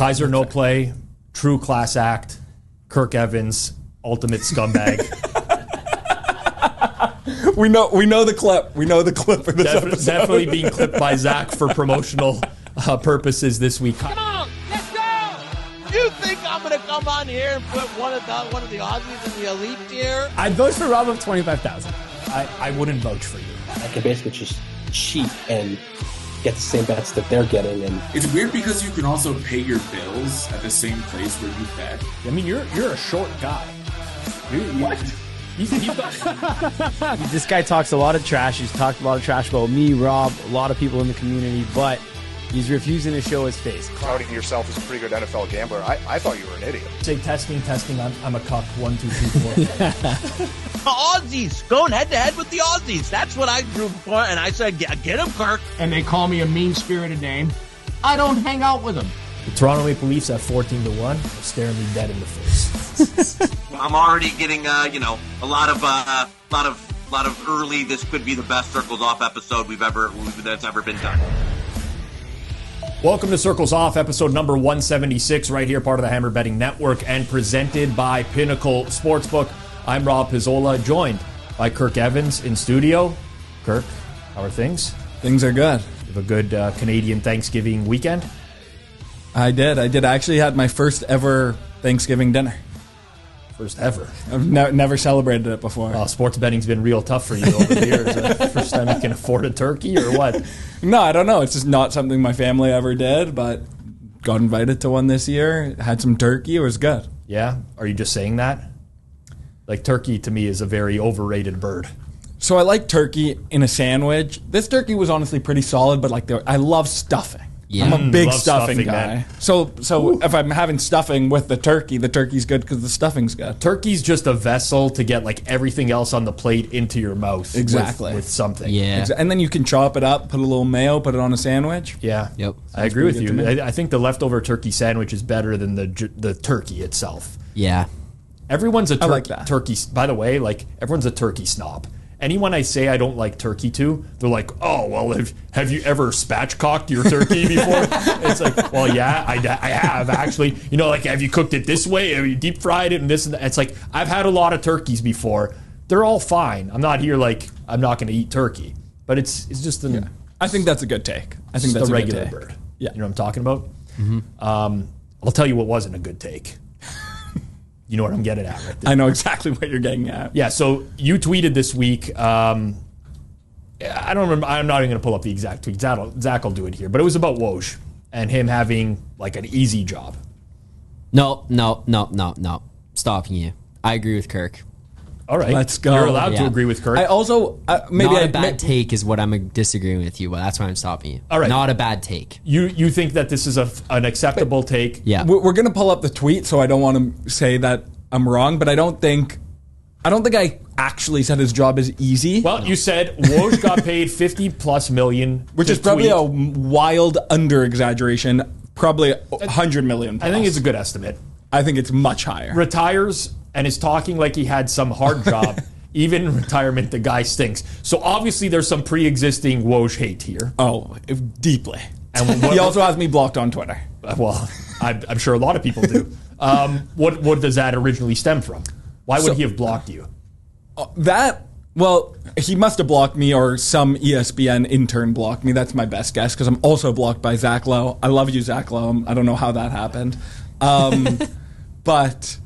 Keyser NoPlay, true class act. Kirk Evans, ultimate scumbag. We know the clip. We know the clip for this episode. Definitely being clipped by Zach for promotional purposes this week. Come on, let's go! You think I'm going to come on here and put one of the Aussies in the elite tier? I'd vote for Rob of 25,000. I wouldn't vouch for you. I can basically just cheat and get the same bets that they're getting. And it's weird because you can also pay your bills at the same place where you bet. I mean, you're a short guy. What? This guy talks a lot of trash. He's talked a lot of trash about me, Rob, a lot of people in the community, but he's refusing to show his face. Touting yourself as a pretty good NFL gambler, I thought you were an idiot. Say testing, I'm a cuck. 1, 2, 3, 4. Aussies, going head-to-head with the Aussies. That's what I drew for, and I said, get him, Kirk. And they call me a mean-spirited name. I don't hang out with them. The Toronto Maple Leafs at 14-1 are staring me dead in the face. I'm already getting, a lot of early. This could be the best Circles Off episode that's ever been done. Welcome to Circles Off, episode number 176, right here, part of the Hammer Betting Network, and presented by Pinnacle Sportsbook. I'm Rob Pizzola, joined by Kirk Evans in studio. Kirk, how are things? Things are good. You have a good Canadian Thanksgiving weekend? I did. I actually had my first ever Thanksgiving dinner. First ever? I've never celebrated it before. Oh, sports betting's been real tough for you over the years. First time you can afford a turkey or what? No, I don't know. It's just not something my family ever did, but got invited to one this year. Had some turkey. It was good. Yeah? Are you just saying that? Like, turkey to me is a very overrated bird. So I like turkey in a sandwich. This turkey was honestly pretty solid, but I love stuffing. Yeah. I'm a big stuffing guy. Man. So if I'm having stuffing with the turkey's good because the stuffing's good. Turkey's just a vessel to get like everything else on the plate into your mouth. Exactly. With something. Yeah. And then you can chop it up, put a little mayo, put it on a sandwich. Yeah. Yep. I agree with you. I think the leftover turkey sandwich is better than the turkey itself. Yeah. Everyone's a that. turkey. By the way, everyone's a turkey snob. Anyone I say I don't like turkey to, they're like, oh, well, have you ever spatchcocked your turkey before? It's like, well, yeah, I have, actually. Have you cooked it this way? Have you deep fried it and this and that? It's like, I've had a lot of turkeys before. They're all fine. I'm not here I'm not going to eat turkey. But it's just I think that's a good take. I think that's a regular bird. Yeah. You know what I'm talking about? Mm-hmm. I'll tell you what wasn't a good take. You know what I'm getting at right there. I know exactly what you're getting at. Yeah, so you tweeted this week. I don't remember. I'm not even going to pull up the exact tweet. Zach will do it here. But it was about Woj and him having an easy job. No. Stopping you. I agree with Kirk. All right. Let's go. You're allowed to agree with Kirk. I also... not a bad take is what I'm disagreeing with you, but that's why I'm stopping you. All right. Not a bad take. You think that this is an acceptable take? Yeah. We're going to pull up the tweet, so I don't want to say that I'm wrong, but I don't think I actually said his job is easy. Well, you said Woj got paid $50+ million, which is probably a wild under-exaggeration, probably $100 million plus. I think it's a good estimate. I think it's much higher. Retires and is talking like he had some hard job. Even in retirement, the guy stinks. So obviously there's some pre-existing Woj hate here. Oh, deeply. And he also has me blocked on Twitter. Well, I'm sure a lot of people do. What does that originally stem from? Why would he have blocked you? He must have blocked me, or some ESPN intern blocked me. That's my best guess, because I'm also blocked by Zach Lowe. I love you, Zach Lowe. I don't know how that happened. But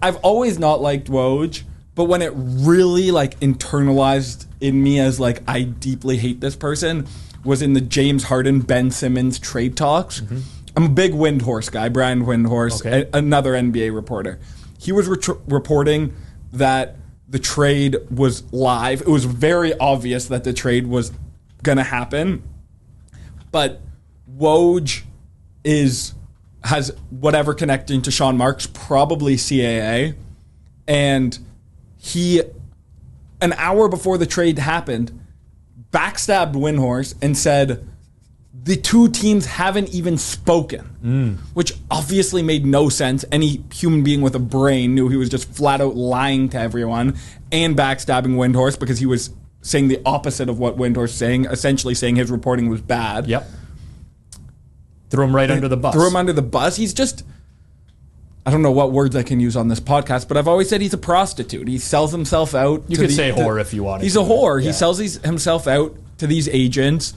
I've always not liked Woj, but when it really internalized in me as I deeply hate this person was in the James Harden, Ben Simmons trade talks. Mm-hmm. I'm a big Windhorse guy, Brian Windhorse, another NBA reporter. He was reporting that the trade was live. It was very obvious that the trade was going to happen. But Woj has whatever connecting to Sean Marks, probably CAA. And he, an hour before the trade happened, backstabbed Windhorse and said, the two teams haven't even spoken, which obviously made no sense. Any human being with a brain knew he was just flat out lying to everyone and backstabbing Windhorse because he was saying the opposite of what Windhorse was saying, essentially saying his reporting was bad. Yep. Threw him right under the bus. Threw him under the bus. He's just... I don't know what words I can use on this podcast, but I've always said he's a prostitute. He sells himself out. You could say whore if you want. He's a whore. Yeah. He sells himself out to these agents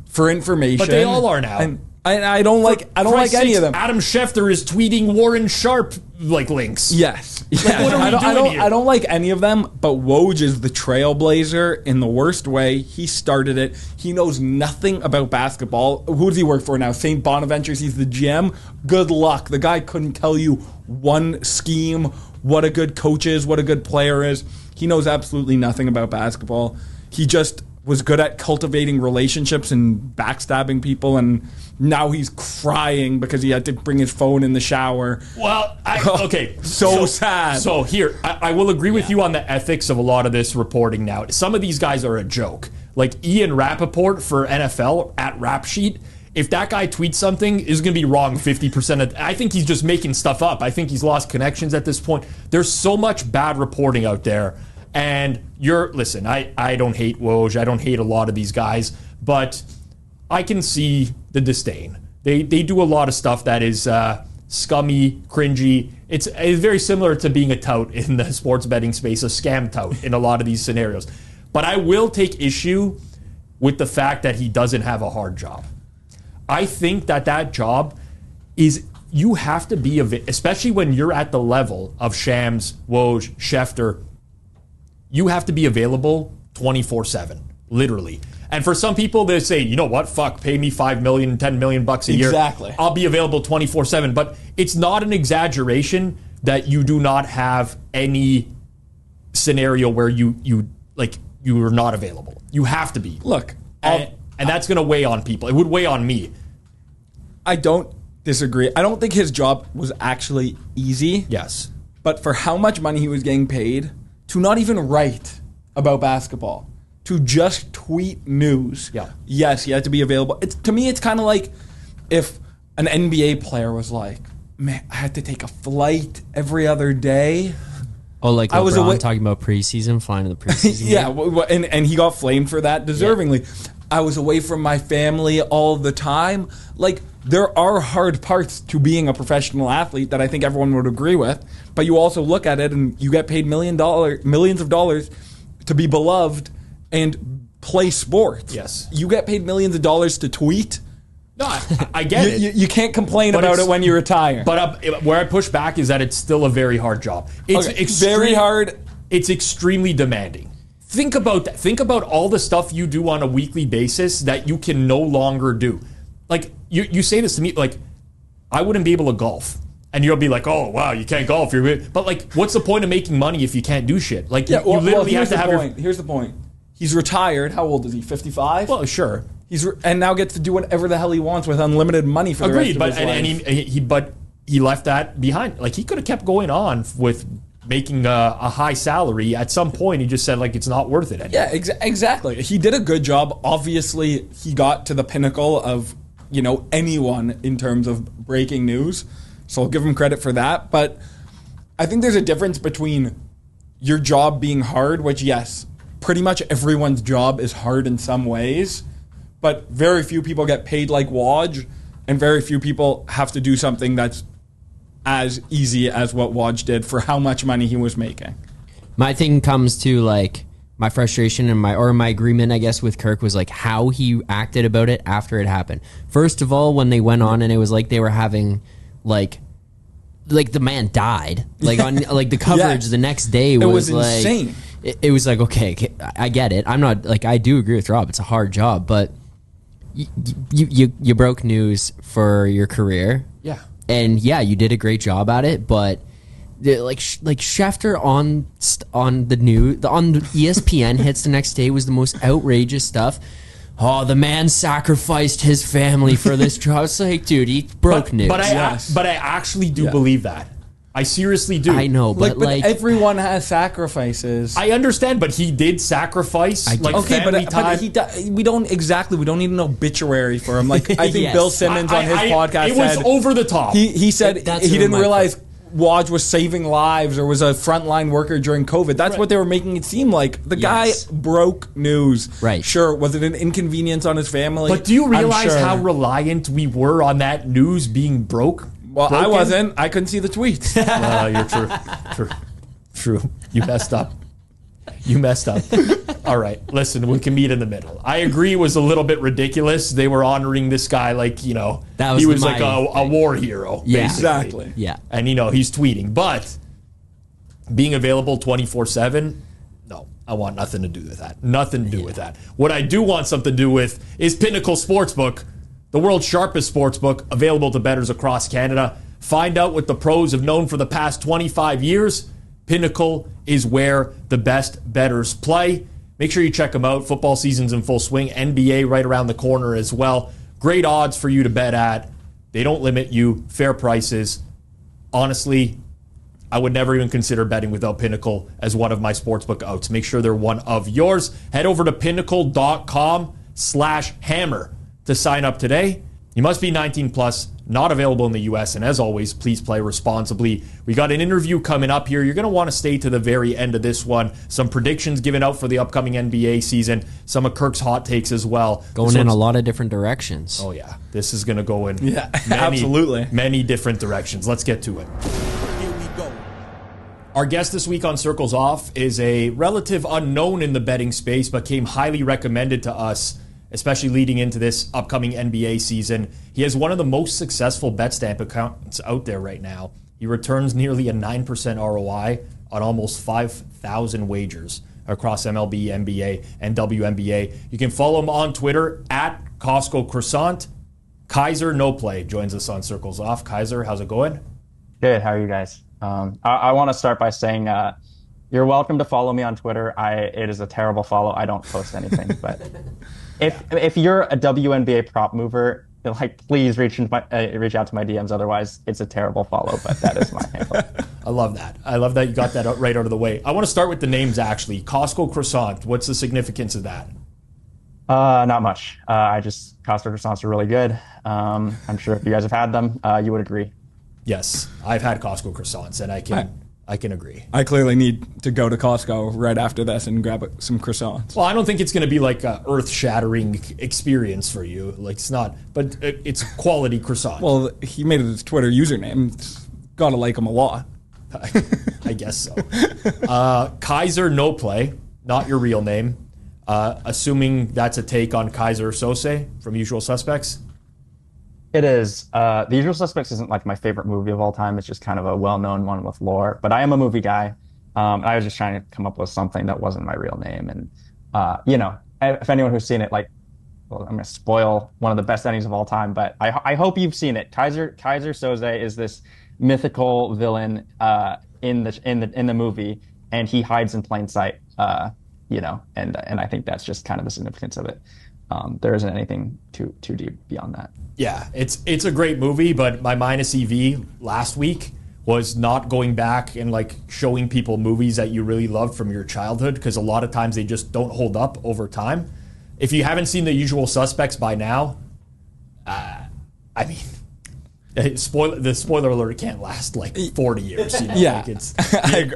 for information. But they all are now. And I don't like any of them. Adam Schefter is tweeting Warren Sharp links. Yes. Like, what are we doing here? I don't like any of them, but Woj is the trailblazer in the worst way. He started it. He knows nothing about basketball. Who does he work for now? St. Bonaventure's. He's the GM. Good luck. The guy couldn't tell you one scheme, what a good coach is, what a good player is. He knows absolutely nothing about basketball. He just was good at cultivating relationships and backstabbing people, and now he's crying because he had to bring his phone in the shower. Well, okay. So sad. So here, I will agree with you on the ethics of a lot of this reporting now. Some of these guys are a joke. Like Ian Rappaport for NFL at Rap Sheet. If that guy tweets something, is going to be wrong 50% of... I think he's just making stuff up. I think he's lost connections at this point. There's so much bad reporting out there. And listen, I don't hate Woj. I don't hate a lot of these guys. But I can see the disdain. They do a lot of stuff that is scummy, cringy. It's very similar to being a tout in the sports betting space, a scam tout in a lot of these scenarios. But I will take issue with the fact that he doesn't have a hard job. I think that job is, you have to be, especially when you're at the level of Shams, Woj, Schefter, you have to be available 24/7, literally. And for some people, they say, you know what, fuck, pay me $5 million, $10 million bucks a year. Exactly. I'll be available 24/7. But it's not an exaggeration that you do not have any scenario where you are not available. You have to be. Look, and that's going to weigh on people. It would weigh on me. I don't disagree. I don't think his job was actually easy. Yes. But for how much money he was getting paid to not even write about basketball, to just tweet news. Yeah. Yes, he had to be available. To me, it's kind of like if an NBA player was like, man, I had to take a flight every other day. Oh, like LeBron talking about preseason, flying to the preseason Yeah, and he got flamed for that deservingly. Yeah. I was away from my family all the time. Like, there are hard parts to being a professional athlete that I think everyone would agree with, but you also look at it and you get paid millions of dollars to be beloved and play sports. Yes. You get paid millions of dollars to tweet. No, I get it. You can't complain about it when you retire. But where I push back is that it's still a very hard job. It's very hard. It's extremely demanding. Think about that. Think about all the stuff you do on a weekly basis that you can no longer do. Like, you say this to me, like, I wouldn't be able to golf. And you'll be like, oh, wow, you can't golf. But, like, what's the point of making money if you can't do shit? Like, you literally have to have Here's the point. He's retired. How old is he? 55? Well, sure. And now gets to do whatever the hell he wants with unlimited money for the rest of his life. But he left that behind. Like, he could have kept going on with making a high salary. At some point, he just said, like, it's not worth it anymore. Yeah, exactly. He did a good job. Obviously, he got to the pinnacle of, anyone in terms of breaking news. So I'll give him credit for that. But I think there's a difference between your job being hard, which, yes, pretty much everyone's job is hard in some ways, but very few people get paid like Woj, and very few people have to do something that's as easy as what Woj did for how much money he was making. My thing comes to, like, my frustration and my agreement, I guess, with Kirk was, like, how he acted about it after it happened. First of all, when they went on and it was like they were having, like the man died. Like, on like the coverage the next day was like, insane. It was like, okay, I get it. I'm not, like, I do agree with Rob. It's a hard job, but you broke news for your career. Yeah. And yeah, you did a great job at it, but like Schefter on the news, on ESPN hits the next day was the most outrageous stuff. Oh, the man sacrificed his family for this job. It's like, dude, he broke news. But I actually do believe that. I seriously do. I know, but everyone has sacrifices. I understand, but he did sacrifice family time. But we don't need an obituary for him. Like, I think Yes. Bill Simmons on his podcast it was over the top. He said he didn't realize Woj was saving lives or was a frontline worker during COVID. That's what they were making it seem like. The guy broke news. Right. Sure, was it an inconvenience on his family? But do you realize how reliant we were on that news being broken? I wasn't. I couldn't see the tweets. You're true. You messed up. All right, listen, we can meet in the middle. I agree it was a little bit ridiculous. They were honoring this guy like, he was like a war hero. Yeah, basically. Exactly. Yeah. And, he's tweeting. But being available 24/7, no, I want nothing to do with that. Nothing to do with that. What I do want something to do with is Pinnacle Sportsbook, the world's sharpest sportsbook, available to bettors across Canada. Find out what the pros have known for the past 25 years. Pinnacle is where the best bettors play. Make sure you check them out. Football season's in full swing. NBA right around the corner as well. Great odds for you to bet at. They don't limit you. Fair prices. Honestly, I would never even consider betting without Pinnacle as one of my sportsbook outs. Make sure they're one of yours. Head over to pinnacle.com/hammer to sign up today. You must be 19 plus, not available in the U.S., and as always, please play responsibly. We got an interview coming up here. You're going to want to stay to the very end of this one. Some predictions given out for the upcoming NBA season. Some of Kirk's hot takes as well. Going in a lot of different directions. Oh, yeah. This is going to go in absolutely. Many different directions. Let's get to it. Here we go. Our guest this week on Circles Off is a relative unknown in the betting space, but came highly recommended to us, especially leading into this upcoming NBA season. He has one of the most successful BetStamp accounts out there right now. He returns nearly a 9% ROI on almost 5,000 wagers across MLB, NBA, and WNBA. You can follow him on Twitter at Costco Croissant. Keyser NoPlay joins us on Circles Off. Keyser, how's it going? Good. How are you guys? I want to start by saying you're welcome to follow me on Twitter. It is a terrible follow. I don't post anything, but if you're a WNBA prop mover, please reach out to my DMs. Otherwise, it's a terrible follow. But that is my handle. I love that. I love that you got that right out of the way. I want to start with the names actually. Costco Croissant. What's the significance of that? Not much. Costco Croissants are really good. I'm sure if you guys have had them, you would agree. Yes, I've had Costco croissants, and I can agree. I clearly need to go to Costco right after this and grab some croissants. Well, I don't think it's going to be like an earth-shattering experience for you. Like, it's not, but it's quality croissant. Well, he made it his Twitter username. Gotta like him a lot. I guess so. Keyser NoPlay, not your real name. Assuming that's a take on Keyser Söze from Usual Suspects. It is. The Usual Suspects isn't like my favorite movie of all time. It's just kind of a well-known one with lore. But I am a movie guy. I was just trying to come up with something that wasn't my real name. And, if anyone who's seen it, I'm going to spoil one of the best endings of all time. But I hope you've seen it. Keyser Söze is this mythical villain in the movie, and he hides in plain sight. And I think that's just kind of the significance of it. There isn't anything too deep beyond that. Yeah, it's a great movie, but my minus EV last week was not going back and showing people movies that you really loved from your childhood, because a lot of times they just don't hold up over time. If you haven't seen The Usual Suspects by now, the spoiler alert can't last 40 years. Yeah,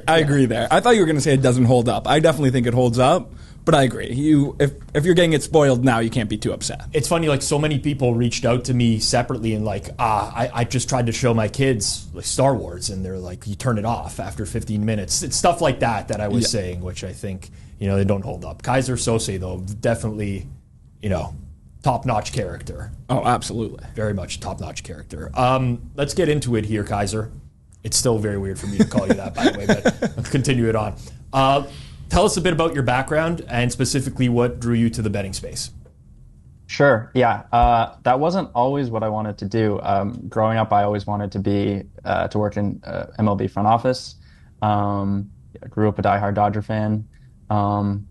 I agree there. I thought you were going to say it doesn't hold up. I definitely think it holds up. But I agree. If you're getting it spoiled now, you can't be too upset. It's funny, so many people reached out to me separately and I just tried to show my kids Star Wars, and they're like, you turn it off after 15 minutes. It's stuff like that I was saying, which I think, they don't hold up. Keyser Söze, though, definitely, top-notch character. Oh, absolutely. Very much top-notch character. Let's get into it here, Keyser. It's still very weird for me to call you that, by the way, but let's continue it on. Tell us a bit about your background and specifically what drew you to the betting space. Sure. Yeah. That wasn't always what I wanted to do. Growing up, I always wanted to work in MLB front office. I grew up a diehard Dodger fan.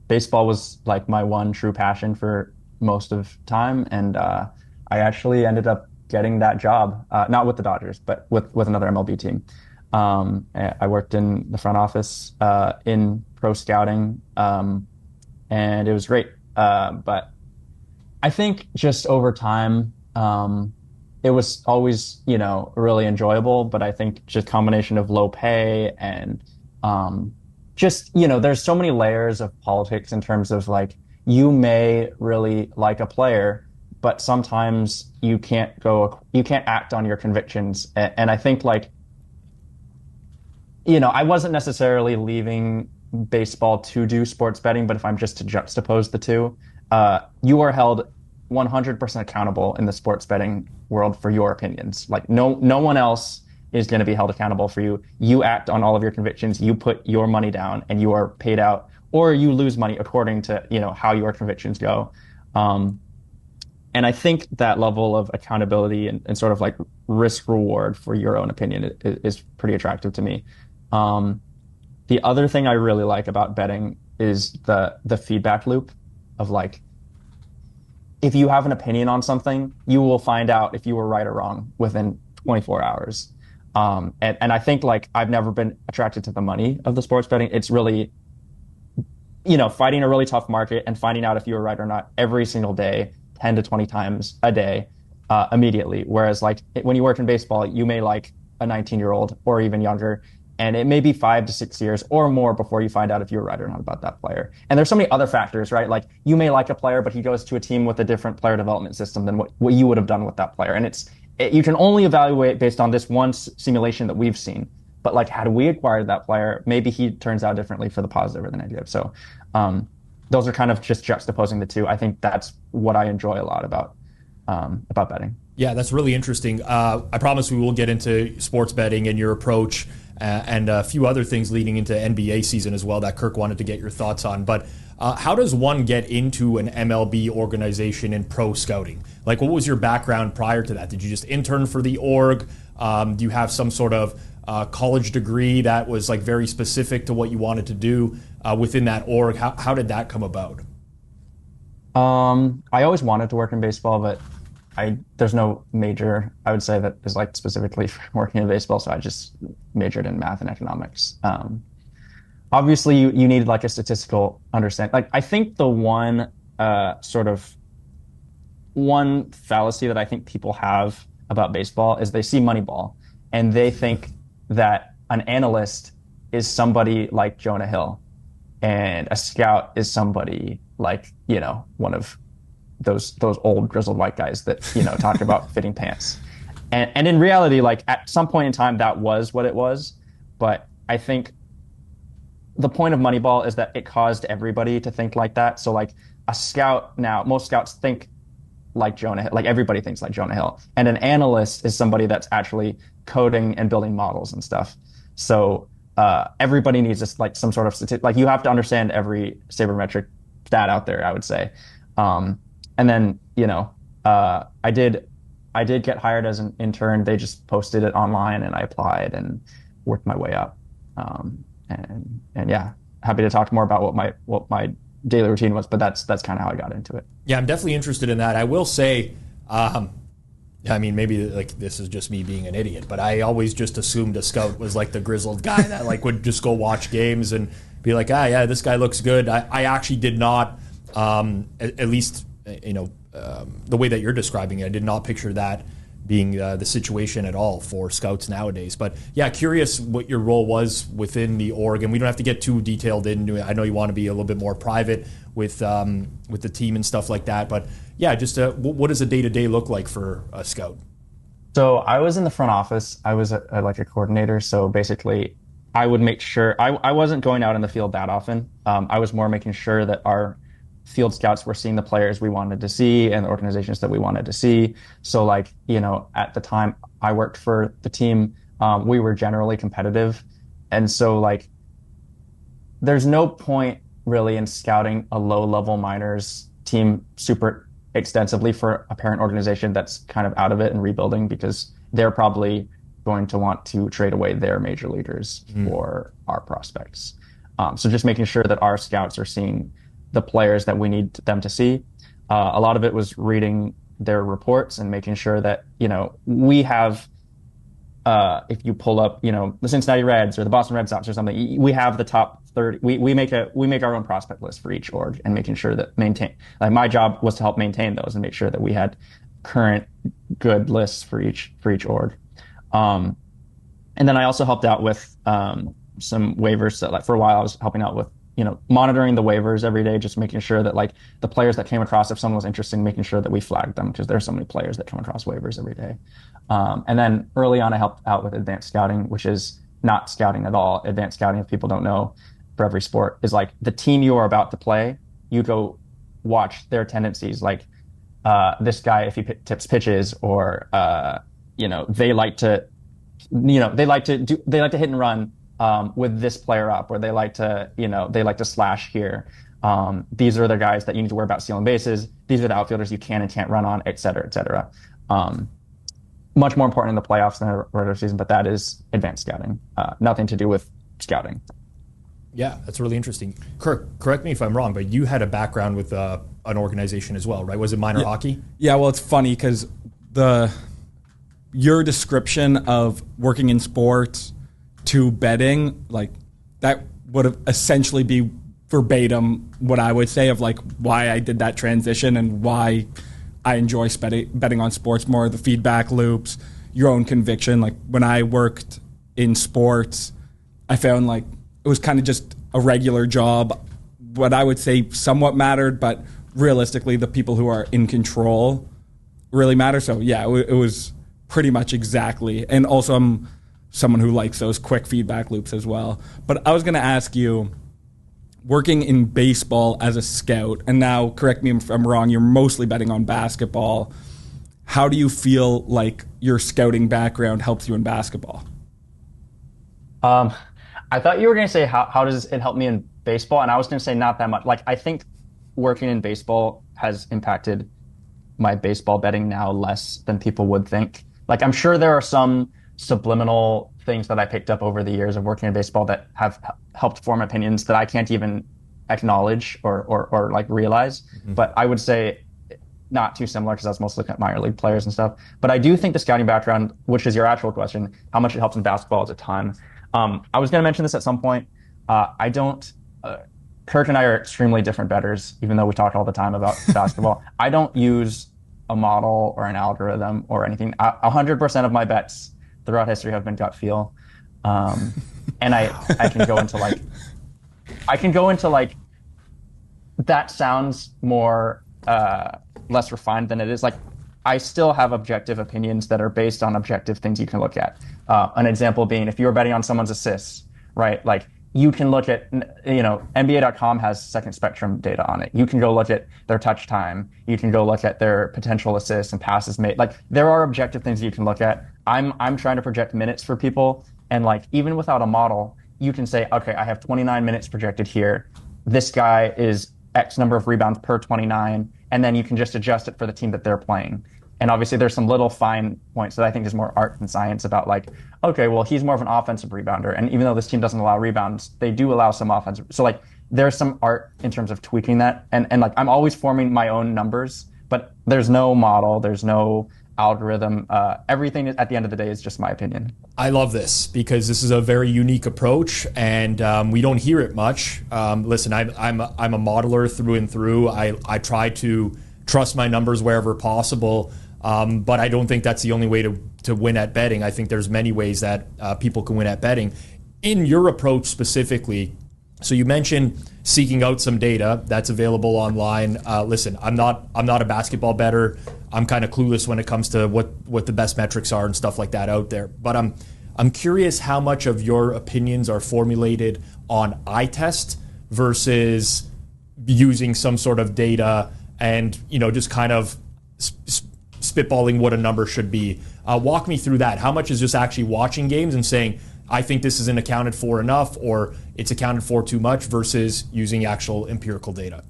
Baseball was my one true passion for most of time. And I actually ended up getting that job, not with the Dodgers, but with another MLB team. I worked in the front office in pro scouting, and it was great. But I think just over time, it was always, really enjoyable. But I think just combination of low pay and just, there's so many layers of politics in terms of like, you may really like a player, but sometimes you can't act on your convictions. And I think like, I wasn't necessarily leaving baseball to do sports betting, but if I'm just to juxtapose the two, you are held 100% accountable in the sports betting world for your opinions. Like no one else is going to be held accountable for you. You act on all of your convictions. You put your money down and you are paid out, or you lose money according to, how your convictions go. And I think that level of accountability and sort of like risk reward for your own opinion is pretty attractive to me. The other thing I really like about betting is the feedback loop of like, if you have an opinion on something, you will find out if you were right or wrong within 24 hours. And I think like I've never been attracted to the money of the sports betting. It's really, fighting a really tough market and finding out if you were right or not every single day, 10 to 20 times a day, immediately. Whereas like when you work in baseball, you may like a 19-year-old or even younger, and it may be 5 to 6 years or more before you find out if you're right or not about that player. And there's so many other factors, right? Like you may like a player, but he goes to a team with a different player development system than what you would have done with that player. And you can only evaluate based on this one simulation that we've seen. But like, had we acquired that player, maybe he turns out differently for the positive or the negative. So those are kind of just juxtaposing the two. I think that's what I enjoy a lot about betting. Yeah, that's really interesting. I promise we will get into sports betting and your approach and a few other things leading into NBA season as well that Kirk wanted to get your thoughts on. But how does one get into an MLB organization in pro scouting? Like, what was your background prior to that? Did you just intern for the org? Do you have some sort of college degree that was like very specific to what you wanted to do within that org? How did that come about? I always wanted to work in baseball, but there's no major, I would say, that is like specifically for working in baseball. So I just majored in math and economics. Obviously you need like a statistical understanding. Like I think the one fallacy that I think people have about baseball is they see Moneyball and they think that an analyst is somebody like Jonah Hill and a scout is somebody like, one of those old grizzled white guys that, talk about fitting pants. And in reality, like at some point in time, that was what it was. But I think the point of Moneyball is that it caused everybody to think like that. So like a scout now, most scouts think like Jonah Hill, like everybody thinks like Jonah Hill. And an analyst is somebody that's actually coding and building models and stuff. So everybody needs this, like some sort of statistic. Like you have to understand every sabermetric stat out there, I would say. And then, I did get hired as an intern. They just posted it online and I applied and worked my way up. And yeah, happy to talk more about what my daily routine was, but that's kind of how I got into it. Yeah, I'm definitely interested in that. I will say, maybe like this is just me being an idiot, but I always just assumed a scout was like the grizzled guy that like would just go watch games and be like, yeah, this guy looks good. I actually did not, at least, the way that you're describing it, I did not picture that being the situation at all for scouts nowadays. But yeah, curious what your role was within the org, and we don't have to get too detailed into it. I know you want to be a little bit more private with the team and stuff like that. But yeah, just what does a day-to-day look like for a scout? So I was in the front office. I was like a coordinator. So basically, I would make sure I wasn't going out in the field that often. I was more making sure that our field scouts were seeing the players we wanted to see and the organizations that we wanted to see. So like, at the time I worked for the team, we were generally competitive. And so like, there's no point really in scouting a low-level minors team super extensively for a parent organization that's kind of out of it and rebuilding, because they're probably going to want to trade away their major leaguers for our prospects. So just making sure that our scouts are seeing the players that we need them to see. A lot of it was reading their reports and making sure that, we have, if you pull up, the Cincinnati Reds or the Boston Red Sox or something, we have the top 30. We make our own prospect list for each org and making sure that my job was to help maintain those and make sure that we had current good lists for each org. And then I also helped out with some waivers. So like for a while, I was helping out with monitoring the waivers every day, just making sure that like the players that came across, if someone was interested, making sure that we flagged them because there's so many players that come across waivers every day. And then early on, I helped out with advanced scouting, which is not scouting at all. Advanced scouting, if people don't know, for every sport is like the team you are about to play. You go watch their tendencies, like this guy if he tips pitches, or they like to hit and run with this player up, or they like to slash here. These are the guys that you need to worry about stealing bases. These are the outfielders you can and can't run on, et cetera, et cetera. Much more important in the playoffs than the regular season, but that is advanced scouting. Nothing to do with scouting. Yeah, that's really interesting. Kirk, correct me if I'm wrong, but you had a background with an organization as well, right? Was it minor hockey? Yeah, well, it's funny because your description of working in sports to betting, like that would essentially be verbatim what I would say of like why I did that transition and why I enjoy betting on sports more, the feedback loops, your own conviction. Like when I worked in sports, I found like it was kind of just a regular job. What I would say somewhat mattered, but realistically, the people who are in control really matter. So yeah, it was pretty much exactly. And also I'm someone who likes those quick feedback loops as well. But I was going to ask you, working in baseball as a scout, and now correct me if I'm wrong, you're mostly betting on basketball. How do you feel like your scouting background helps you in basketball? I thought you were going to say, how does it help me in baseball? And I was going to say not that much. Like, I think working in baseball has impacted my baseball betting now less than people would think. Like, I'm sure there are some subliminal things that I picked up over the years of working in baseball that have helped form opinions that I can't even acknowledge or like realize. Mm-hmm. But I would say not too similar because that's mostly minor league players and stuff. But I do think the scouting background, which is your actual question, how much it helps in basketball is a ton. I was going to mention this at some point. Kirk and I are extremely different bettors, even though we talk all the time about basketball. I don't use a model or an algorithm or anything. 100% of my bets throughout history have been gut feel. And I can go into like, that sounds more, less refined than it is. Like, I still have objective opinions that are based on objective things you can look at. An example being, if you were betting on someone's assists, right? Like, you can look at, NBA.com has second spectrum data on it. You can go look at their touch time. You can go look at their potential assists and passes made. Like, there are objective things you can look at. I'm trying to project minutes for people. And like, even without a model, you can say, okay, I have 29 minutes projected here. This guy is X number of rebounds per 29. And then you can just adjust it for the team that they're playing. And obviously there's some little fine points that I think is more art than science about like, okay, well, he's more of an offensive rebounder. And even though this team doesn't allow rebounds, they do allow some offensive. So like, there's some art in terms of tweaking that. And like, I'm always forming my own numbers, but there's no model, there's no algorithm. Everything at the end of the day is just my opinion. I love this because this is a very unique approach, and we don't hear it much. Listen, I'm a modeler through and through. I try to trust my numbers wherever possible, but I don't think that's the only way to win at betting. I think there's many ways that people can win at betting. In your approach specifically, so you mentioned seeking out some data that's available online. Listen, I'm not a basketball bettor. I'm kind of clueless when it comes to what the best metrics are and stuff like that out there. But I'm curious how much of your opinions are formulated on eye test versus using some sort of data and just kind of spitballing what a number should be. Walk me through that. How much is just actually watching games and saying, I think this isn't accounted for enough, or it's accounted for too much, versus using actual empirical data?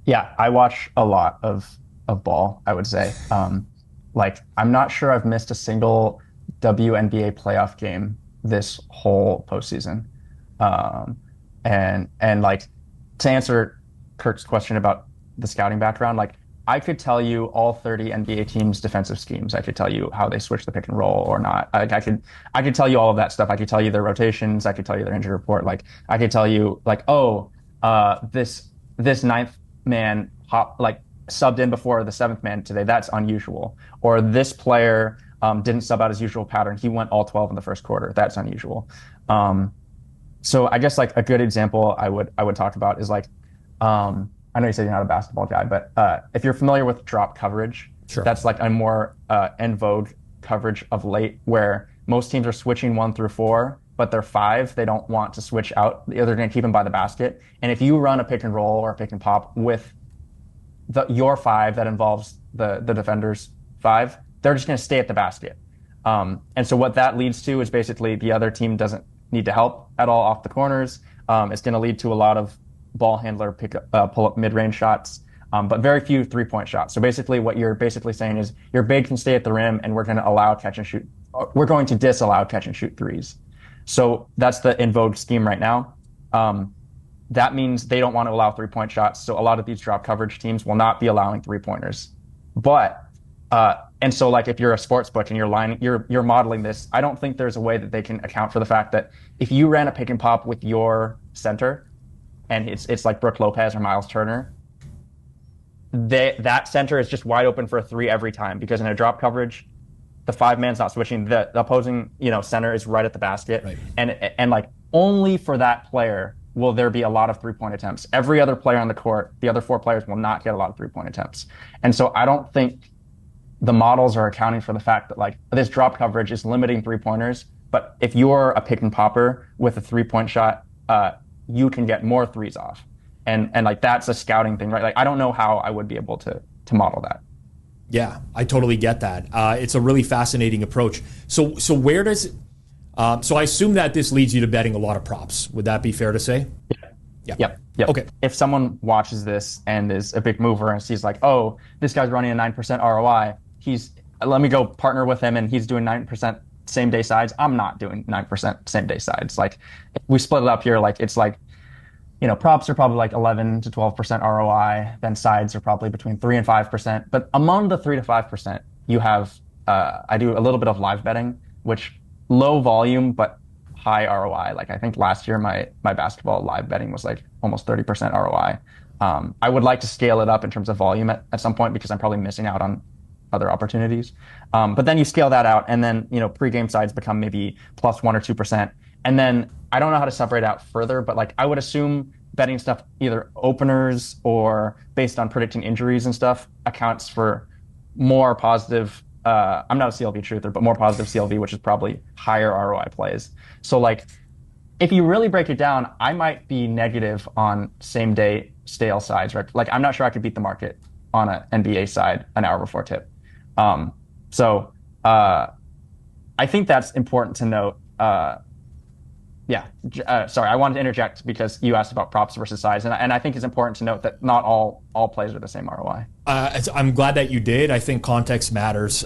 Yeah, I watch a lot of ball, I would say. Like, I'm not sure I've missed a single WNBA playoff game this whole postseason. And like, to answer Kirk's question about the scouting background, like, I could tell you all 30 NBA teams' defensive schemes. I could tell you how they switch the pick and roll or not. I could tell you all of that stuff. I could tell you their rotations. I could tell you their injury report. Like, I could tell you like, this ninth man subbed in before the seventh man today. That's unusual. Or this player didn't sub out his usual pattern. He went all 12 in the first quarter. That's unusual. So I guess like a good example I would talk about is like, I know you said you're not a basketball guy, but if you're familiar with drop coverage, sure. That's like a more en vogue coverage of late, where most teams are switching 1 through 4, but they're 5. They don't want to switch out. They're going to keep them by the basket. And if you run a pick and roll or a pick and pop with your 5 that involves the defender's 5, they're just going to stay at the basket. And so what that leads to is basically the other team doesn't need to help at all off the corners. It's going to lead to a lot of ball handler pull up mid-range shots, but very few 3-point shots. So basically what you're basically saying is your big can stay at the rim and we're going to allow catch and shoot. We're going to disallow catch and shoot threes. So that's the in vogue scheme right now. That means they don't want to allow 3-point shots. So a lot of these drop coverage teams will not be allowing 3-pointers. But and so like if you're a sports book and you're modeling this, I don't think there's a way that they can account for the fact that if you ran a pick and pop with your center and it's like Brooke Lopez or Miles Turner, that center is just wide open for a 3 every time, because in a drop coverage, the 5-man's not switching. The opposing center is right at the basket, right. and like only for that player will there be a lot of 3-point attempts. Every other player on the court, the other 4 players will not get a lot of 3-point attempts. And so I don't think the models are accounting for the fact that like this drop coverage is limiting 3-pointers. But if you're a pick and popper with a 3-point shot, you can get more 3s off. And like that's a scouting thing, right? Like I don't know how I would be able to model that. Yeah, I totally get that. It's a really fascinating approach. So where does so I assume that this leads you to betting a lot of props. Would that be fair to say? Yeah. Yep. Okay. If someone watches this and is a big mover and sees like, oh, this guy's running a 9% ROI, let me go partner with him and he's doing 9% same day sides. I'm not doing 9% same day sides. Like we split it up here. Like it's like, props are probably like 11 to 12% ROI. Then sides are probably between 3 and 5%. But among the 3 to 5%, you have, I do a little bit of live betting, which low volume, but high ROI. Like I think last year, my basketball live betting was like almost 30% ROI. I would like to scale it up in terms of volume at some point, because I'm probably missing out on other opportunities. But then you scale that out, and then, pregame sides become maybe plus 1 or 2%. And then I don't know how to separate out further, but like I would assume betting stuff, either openers or based on predicting injuries and stuff, accounts for more positive, I'm not a CLV truther, but more positive CLV, which is probably higher ROI plays. So like, if you really break it down, I might be negative on same day stale sides, right? Like I'm not sure I could beat the market on an NBA side an hour before tip. So I think that's important to note. Sorry, I wanted to interject because you asked about props versus size, and I think it's important to note that not all plays are the same ROI. I'm glad that you did. I think context matters.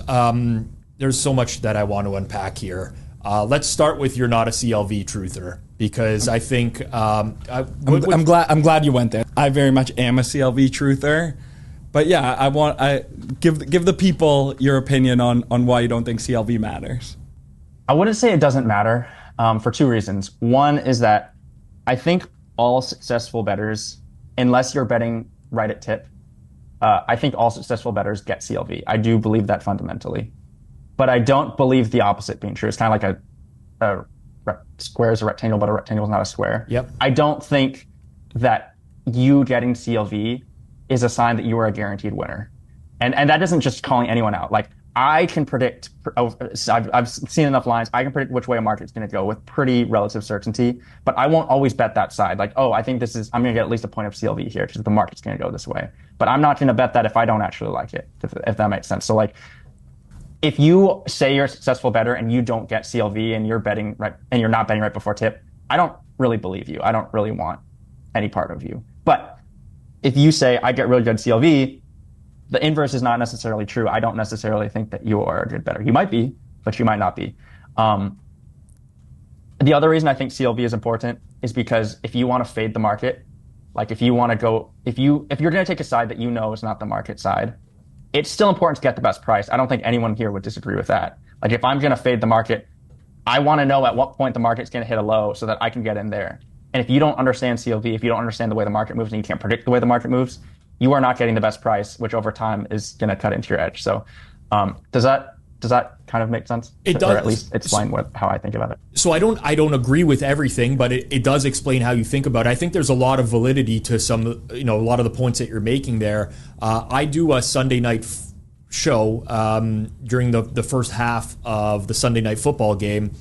There's so much that I want to unpack here. Let's start with you're not a CLV truther, because I think I'm glad you went there. I very much am a CLV truther. But yeah, I give the people your opinion on why you don't think CLV matters. I wouldn't say it doesn't matter for 2 reasons. One is that I think all successful bettors, unless you're betting right at tip, I think all successful bettors get CLV. I do believe that fundamentally. But I don't believe the opposite being true. It's kind of like a square is a rectangle, but a rectangle is not a square. Yep. I don't think that you getting CLV is a sign that you are a guaranteed winner. And that isn't just calling anyone out. Like I can predict, I've seen enough lines, I can predict which way a market's going to go with pretty relative certainty, but I won't always bet that side. Like, oh, I think I'm going to get at least a point of CLV here because the market's going to go this way. But I'm not going to bet that if I don't actually like it, if that makes sense. So like, if you say you're a successful bettor and you don't get CLV and you're betting right, and you're not betting right before tip, I don't really believe you. I don't really want any part of you. But if you say I get really good CLV, the inverse is not necessarily true. I don't necessarily think that you are a good bettor. You might be, but you might not be. The other reason I think CLV is important is because if you want to fade the market, like if you want to go, if you're going to take a side that you know is not the market side, it's still important to get the best price. I don't think anyone here would disagree with that. Like if I'm going to fade the market, I want to know at what point the market's going to hit a low so that I can get in there. And if you don't understand CLV, if you don't understand the way the market moves and you can't predict the way the market moves, you are not getting the best price, which over time is going to cut into your edge. So does that kind of make sense? It does. Or at least explain how I think about it. So I don't agree with everything, but it does explain how you think about it. I think there's a lot of validity to a lot of the points that you're making there. I do a Sunday night show during the first half of the Sunday night football game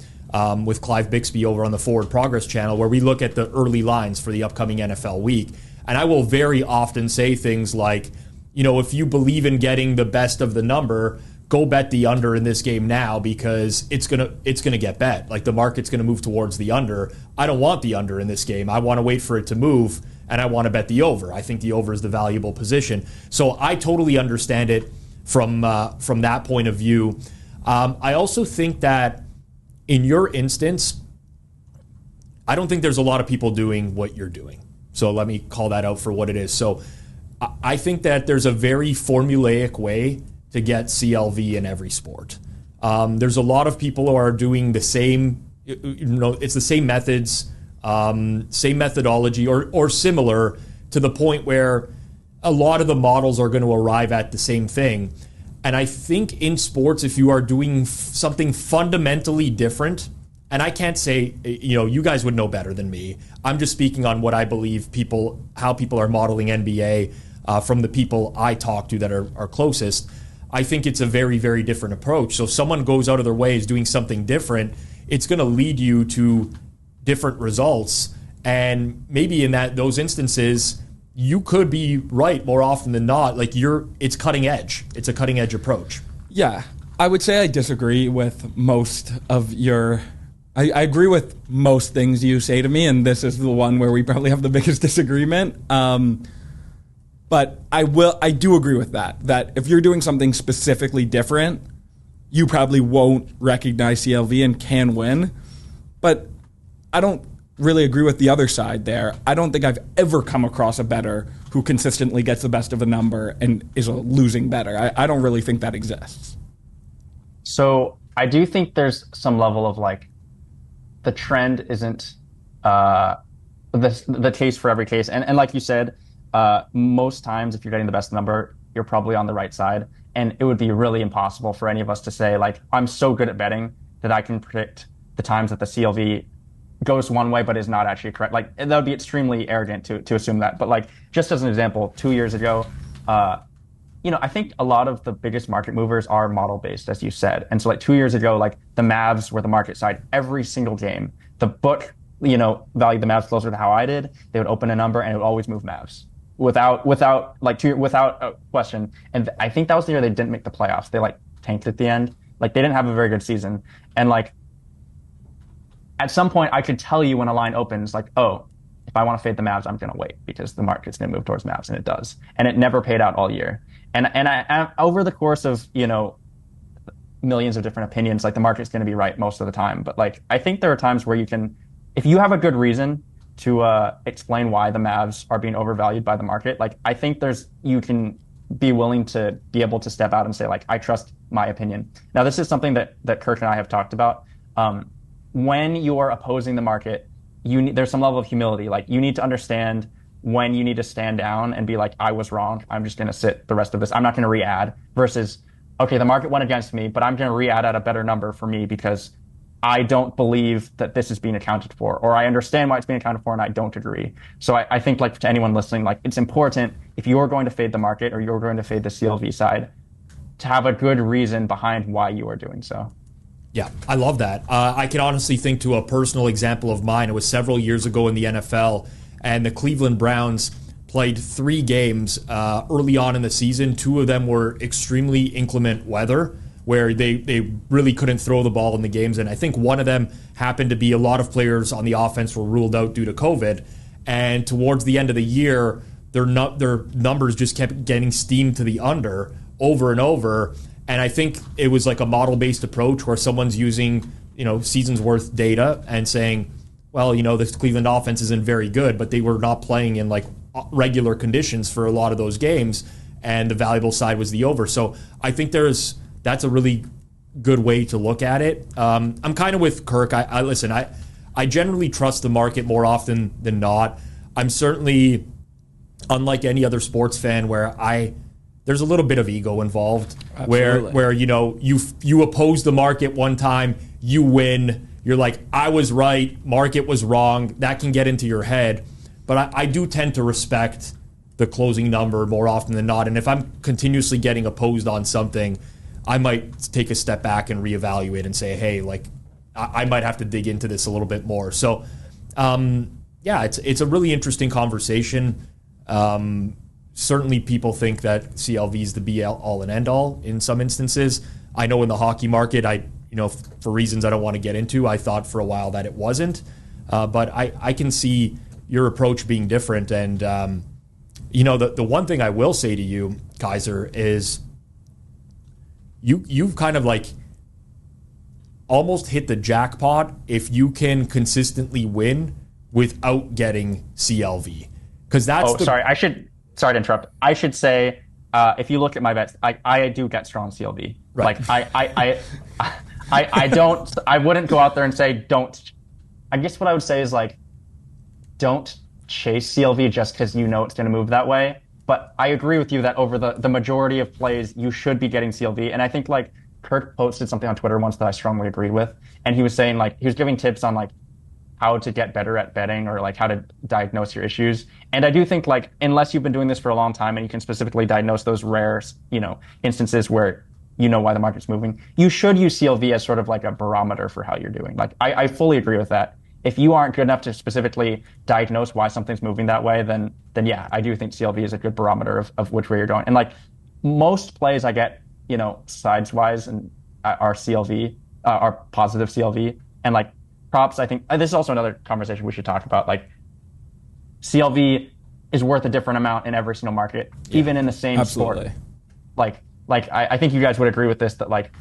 with Clive Bixby over on the Forward Progress channel, where we look at the early lines for the upcoming NFL week. And I will very often say things like, if you believe in getting the best of the number, go bet the under in this game now, because it's gonna get bet. Like, the market's gonna move towards the under. I don't want the under in this game. I want to wait for it to move, and I want to bet the over. I think the over is the valuable position. So I totally understand it from that point of view. I also think that in your instance, I don't think there's a lot of people doing what you're doing. So let me call that out for what it is. So I think that there's a very formulaic way to get CLV in every sport. There's a lot of people who are doing the same, it's the same methods, same methodology, or similar, to the point where a lot of the models are going to arrive at the same thing. And I think in sports, if you are doing something fundamentally different, and I can't say, you guys would know better than me. I'm just speaking on what I believe how people are modeling NBA from the people I talk to that are closest. I think it's a very, very different approach. So if someone goes out of their way, is doing something different, it's going to lead you to different results. And maybe in those instances, you could be right more often than not. Like, it's cutting edge. It's a cutting edge approach. Yeah, I would say I disagree with most of your. I agree with most things you say to me, and this is the one where we probably have the biggest disagreement. But I do agree with that if you're doing something specifically different, you probably won't recognize CLV and can win. But I don't really agree with the other side there. I don't think I've ever come across a bettor who consistently gets the best of a number and is a losing bettor. I don't really think that exists. So I do think there's some level of the trend isn't the case for every case. And like you said, most times if you're getting the best number, you're probably on the right side. And it would be really impossible for any of us to say, I'm so good at betting that I can predict the times that the CLV goes one way but is not actually correct. That would be extremely arrogant to assume that. But just as an example, 2 years ago, I think a lot of the biggest market movers are model based, as you said. And so 2 years ago, the Mavs were the market side every single game. The book, valued the Mavs closer to how I did. They would open a number and it would always move Mavs without a question. And I think that was the year they didn't make the playoffs. They tanked at the end. They didn't have a very good season. And at some point I could tell you when a line opens, oh, if I want to fade the Mavs, I'm going to wait because the market's going to move towards Mavs, and it does. And it never paid out all year. And I over the course of, millions of different opinions, the market's going to be right most of the time. But I think there are times where you can, if you have a good reason to explain why the Mavs are being overvalued by the market, I think you can be willing to be able to step out and say, I trust my opinion. Now, this is something that Kirk and I have talked about. When you are opposing the market, there's some level of humility. You need to understand when you need to stand down and be I was wrong. I'm just going to sit the rest of this. I'm not going to re-add, versus, okay, the market went against me, but I'm going to re-add at a better number for me because I don't believe that this is being accounted for, or I understand why it's being accounted for and I don't agree. So I think to anyone listening, it's important, if you're going to fade the market or you're going to fade the CLV side, to have a good reason behind why you are doing so. Yeah, I love that. I can honestly think to a personal example of mine. It was several years ago in the NFL, and the Cleveland Browns played 3 games early on in the season. 2 of them were extremely inclement weather, where they really couldn't throw the ball in the games. And I think one of them happened to be a lot of players on the offense were ruled out due to COVID. And towards the end of the year, their numbers just kept getting steamed to the under over and over. And I think it was a model-based approach where someone's using, seasons worth data and saying, well, this Cleveland offense isn't very good, but they were not playing in regular conditions for a lot of those games, and the valuable side was the over. So I think that's a really good way to look at it. I'm kind of with Kirk. I generally trust the market more often than not. I'm certainly unlike any other sports fan where there's a little bit of ego involved. Absolutely. where you oppose the market one time, you win, you're like, I was right, market was wrong. That can get into your head. But I do tend to respect the closing number more often than not. And if I'm continuously getting opposed on something, I might take a step back and reevaluate and say, hey, like, I might have to dig into this a little bit more. So, it's a really interesting conversation. Certainly people think that CLV is the be-all and end-all in some instances. I know in the hockey market, for reasons I don't want to get into, I thought for a while that it wasn't. But I can see your approach being different. And, the one thing I will say to you, Keyser, is you've kind of like almost hit the jackpot if you can consistently win without getting CLV. Because that's sorry to interrupt. I should say, if you look at my bets, I do get strong CLV. Right. Like I wouldn't go out there and say don't. I guess what I would say is like, don't chase CLV just because you know it's going to move that way. But I agree with you that over the majority of plays, you should be getting CLV. And I think like Kirk posted something on Twitter once that I strongly agreed with. And he was saying like, he was giving tips on like how to get better at betting or like how to diagnose your issues. And I do think like, unless you've been doing this for a long time and you can specifically diagnose those rare, instances where you know why the market's moving, you should use CLV as sort of like a barometer for how you're doing. Like I fully agree with that. If you aren't good enough to specifically diagnose why something's moving that way, then yeah, I do think CLV is a good barometer of which way you're going. And like most plays I get, sides-wise and are CLV, are positive CLV. And like props, I think this is also another conversation we should talk about. Like CLV is worth a different amount in every single market, even in the same absolutely. Sport. Like I think you guys would agree with this that like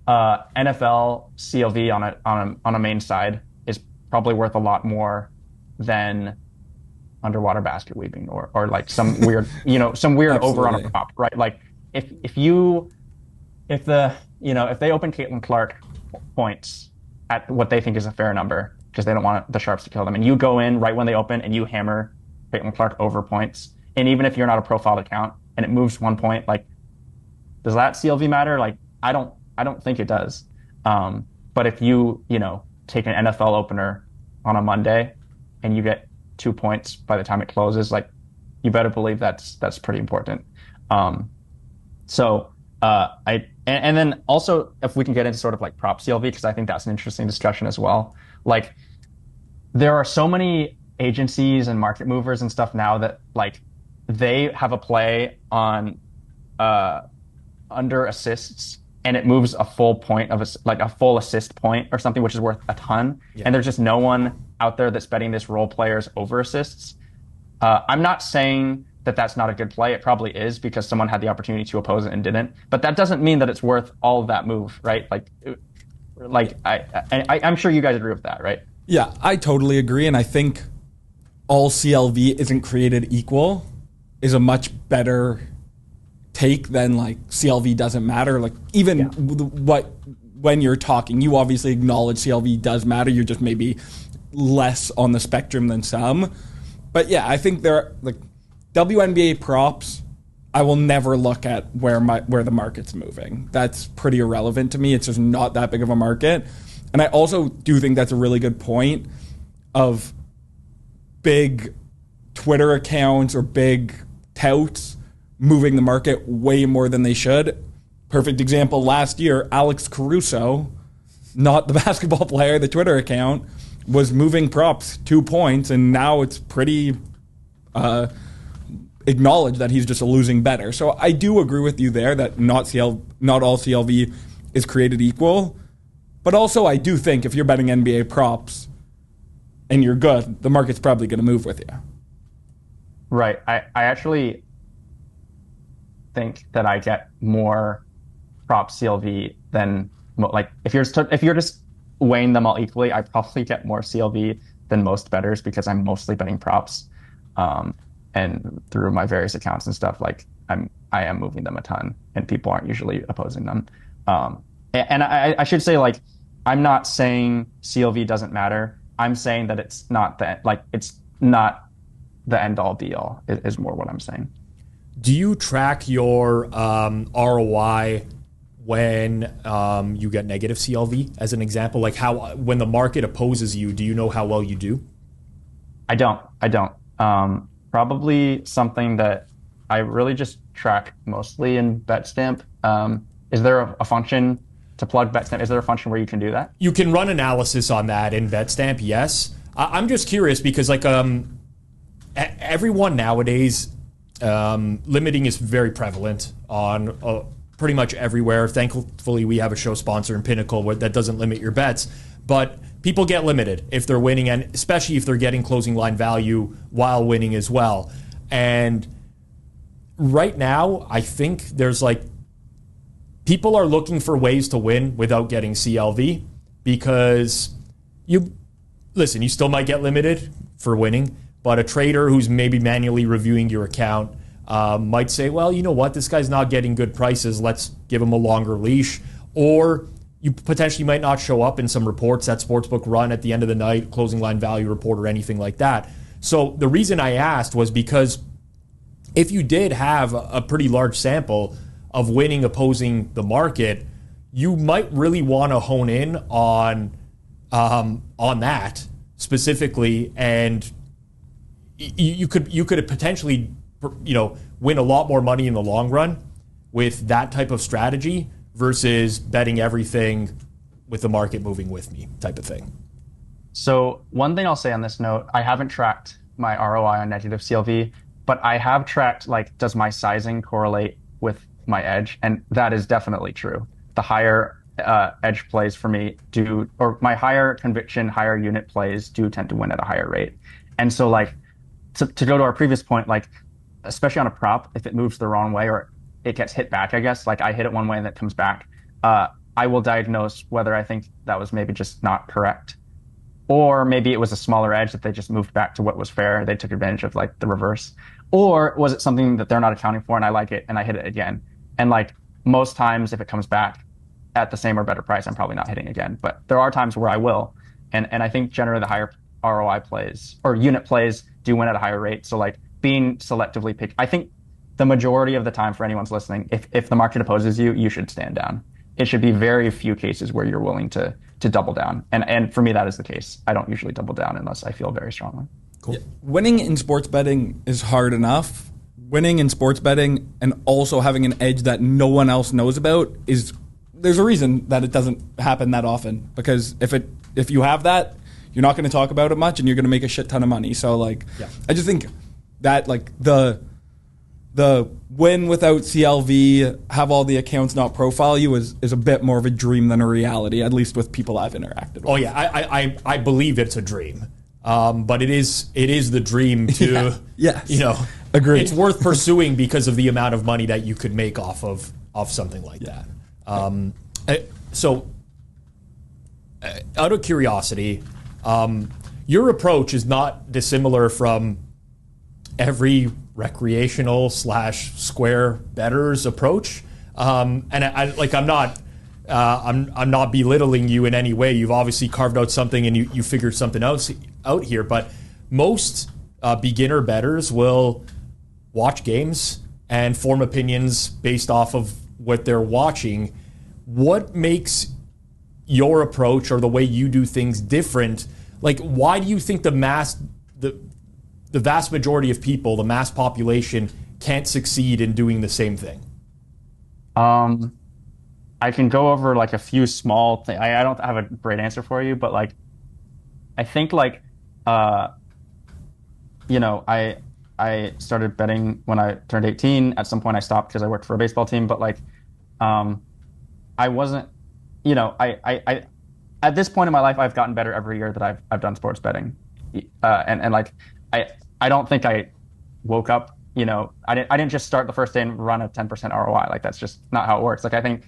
NFL CLV on a main side is probably worth a lot more than underwater basket weaving or like some weird over on a prop, right? Like if they open Caitlin Clark points at what they think is a fair number because they don't want the sharps to kill them, and you go in right when they open and you hammer Caitlin Clark over points, and even if you're not a profiled account and it moves 1 point, like does that CLV matter? Like I don't think it does. But if you take an NFL opener on a Monday and you get 2 points by the time it closes, like you better believe that's pretty important. And then also if we can get into sort of like prop CLV, because I think that's an interesting discussion as well. Like there are so many agencies and market movers and stuff now that like they have a play on under assists and it moves a full point of a full assist point or something, which is worth a ton. Yeah. And there's just no one out there that's betting this role players over assists. I'm not saying that that's not a good play. It probably is because someone had the opportunity to oppose it and didn't. But that doesn't mean that it's worth all of that move, right? I'm sure you guys agree with that, right? Yeah, I totally agree. And I think all CLV isn't created equal is a much better take than like CLV doesn't matter. Like even when you're talking, you obviously acknowledge CLV does matter. You're just maybe less on the spectrum than some. But yeah, I think there are like WNBA props. I will never look at where the market's moving. That's pretty irrelevant to me. It's just not that big of a market. And I also do think that's a really good point of big Twitter accounts or big touts moving the market way more than they should. Perfect example, last year, Alex Caruso, not the basketball player, the Twitter account, was moving props 2 points, and now it's pretty acknowledged that he's just a losing bettor. So I do agree with you there that not all CLV is created equal. But also I do think if you're betting NBA props and you're good, the market's probably going to move with you. Right. I actually think that I get more prop CLV than like if you're just weighing them all equally, I probably get more CLV than most bettors because I'm mostly betting props, and through my various accounts and stuff, like I am moving them a ton, and people aren't usually opposing them. And I should say, like, I'm not saying CLV doesn't matter. I'm saying that it's not the end all be all is more what I'm saying. Do you track your ROI when you get negative CLV, as an example? Like how, when the market opposes you, do you know how well you do? I don't. Probably something that I really just track mostly in BetStamp. Is there a function to plug BetStamp? Is there a function where you can do that? You can run analysis on that in BetStamp, yes. I'm just curious because like everyone nowadays, limiting is very prevalent on pretty much everywhere. Thankfully, we have a show sponsor in Pinnacle that doesn't limit your bets. But people get limited if they're winning, and especially if they're getting closing line value while winning as well. And right now, I think there's like, people are looking for ways to win without getting CLV, because you still might get limited for winning, but a trader who's maybe manually reviewing your account might say, well, you know what, this guy's not getting good prices, let's give him a longer leash. Or you potentially might not show up in some reports that sportsbook run at the end of the night, closing line value report or anything like that. So the reason I asked was because if you did have a pretty large sample of winning opposing the market, you might really want to hone in on that specifically, and you could potentially, win a lot more money in the long run with that type of strategy versus betting everything with the market moving with me type of thing. So one thing I'll say on this note, I haven't tracked my ROI on negative CLV, but I have tracked, like, does my sizing correlate with my edge? And that is definitely true. The higher edge plays for me do, or my higher conviction, higher unit plays do tend to win at a higher rate. And so, like, to go to our previous point, like, especially on a prop, if it moves the wrong way or it gets hit back, I guess, like I hit it one way and it comes back, I will diagnose whether I think that was maybe just not correct. Or maybe it was a smaller edge that they just moved back to what was fair. They took advantage of, like, the reverse. Or was it something that they're not accounting for and I like it and I hit it again? And, like, most times if it comes back at the same or better price, I'm probably not hitting again. But there are times where I will. And I think generally the higher ROI plays or unit plays do win at a higher rate. So, like, being selectively picked, I think the majority of the time for anyone's listening, if the market opposes you, you should stand down. It should be very few cases where you're willing to double down. And for me, that is the case. I don't usually double down unless I feel very strongly. Cool. Yeah. Winning in sports betting is hard enough. Winning in sports betting and also having an edge that no one else knows about there's a reason that it doesn't happen that often. Because if you have that, you're not going to talk about it much and you're going to make a shit ton of money. So, like, yeah. I just think that, like, the win without CLV, have all the accounts not profile you is a bit more of a dream than a reality, at least with people I've interacted with. Oh yeah, I believe it's a dream, but it is the dream to agree. It's worth pursuing because of the amount of money that you could make off something like that. So, out of curiosity, your approach is not dissimilar from every recreational / square bettor's approach, and I'm not belittling you in any way. You've obviously carved out something and you figured something else out here. But most beginner bettors will watch games and form opinions based off of what they're watching. What makes your approach or the way you do things different? Like, why do you think the vast majority of people, the mass population, can't succeed in doing the same thing? I can go over, like, a few small things. I don't have a great answer for you, but, like, I think, like, I started betting when I turned 18. At some point I stopped because I worked for a baseball team, but, like, I wasn't, I at this point in my life, I've gotten better every year that I've done sports betting. And like, I don't think I woke up, I didn't just start the first day and run a 10% ROI. Like, that's just not how it works. Like, I think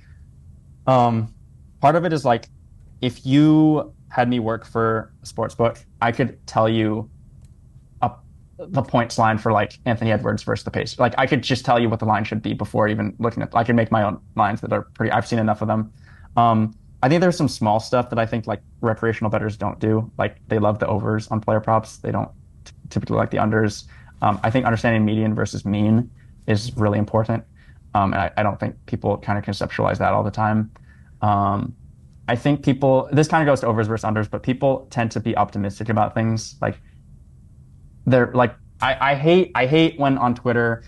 part of it is, like, if you had me work for a sports book, I could tell you the points line for, like, Anthony Edwards versus the Pacers. Like, I could just tell you what the line should be before even looking at. I can make my own lines that are pretty. I've seen enough of them. I think there's some small stuff that I think, like, recreational bettors don't do. Like, they love the overs on player props. They don't typically like the unders. I think understanding median versus mean is really important. And I don't think people kind of conceptualize that all the time. I think this kind of goes to overs versus unders, but people tend to be optimistic about things. Like they're like, I hate when on Twitter,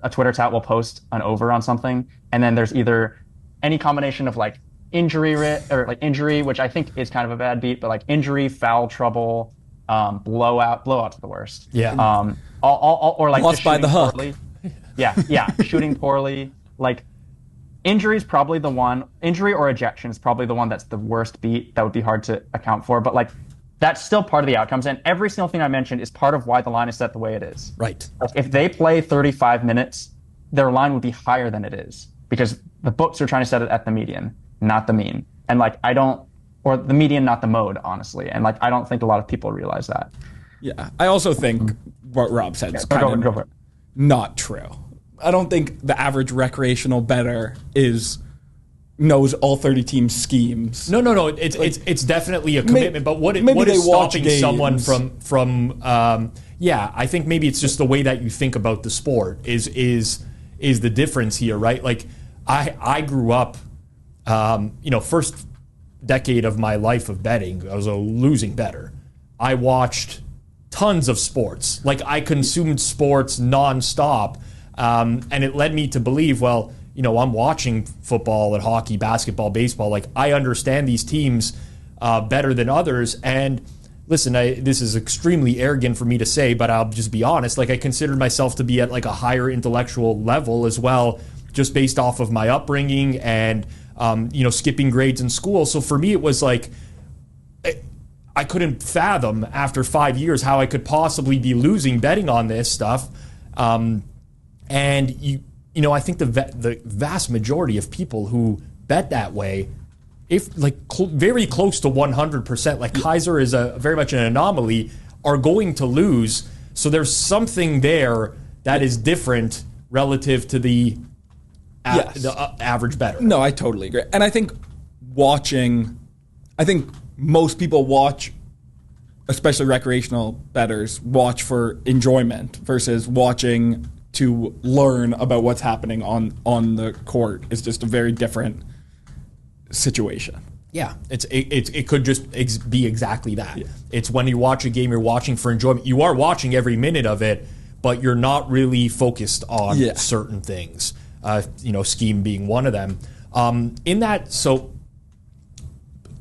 a Twitter tout will post an over on something, and then there's either any combination of like injury, which I think is kind of a bad beat, but like injury, foul trouble, blowout's the worst. Yeah. Or like lost by the hook. Poorly. Yeah, shooting poorly. Like injury is probably the one. Injury or ejection is probably the one that's the worst beat. That would be hard to account for, but like that's still part of the outcomes. And every single thing I mentioned is part of why the line is set the way it is. Right. Like if they play 35 minutes, their line would be higher than it is because the books are trying to set it at the median, not the mean. And like or the median, not the mode, honestly. And like I don't think a lot of people realize that. Yeah, I also think what Rob said is kind of not true. I don't think the average recreational bettor knows all 30 team schemes. No. It's definitely a commitment. But what is stopping someone from? I think maybe it's just the way that you think about the sport is the difference here, right? Like I grew up, first decade of my life of betting, I was a losing bettor. I watched tons of sports. Like I consumed sports nonstop, and it led me to believe, well, I'm watching football and hockey, basketball, baseball. Like I understand these teams better than others. And listen, this is extremely arrogant for me to say, but I'll just be honest. Like I considered myself to be at like a higher intellectual level as well, just based off of my upbringing and skipping grades in school. So for me, it was like I couldn't fathom after 5 years how I could possibly be losing betting on this stuff. I think the vast majority of people who bet that way, if like very close to 100%, like Keyser is very much an anomaly, are going to lose. So there's something there that is different relative to the average bettor. No, I totally agree. And I think most people watch, especially recreational bettors, watch for enjoyment versus watching to learn about what's happening on the court is just a very different situation. Yeah, it could just be exactly that. Yeah. It's when you watch a game, you're watching for enjoyment. You are watching every minute of it, but you're not really focused on certain things. Scheme being one of them. So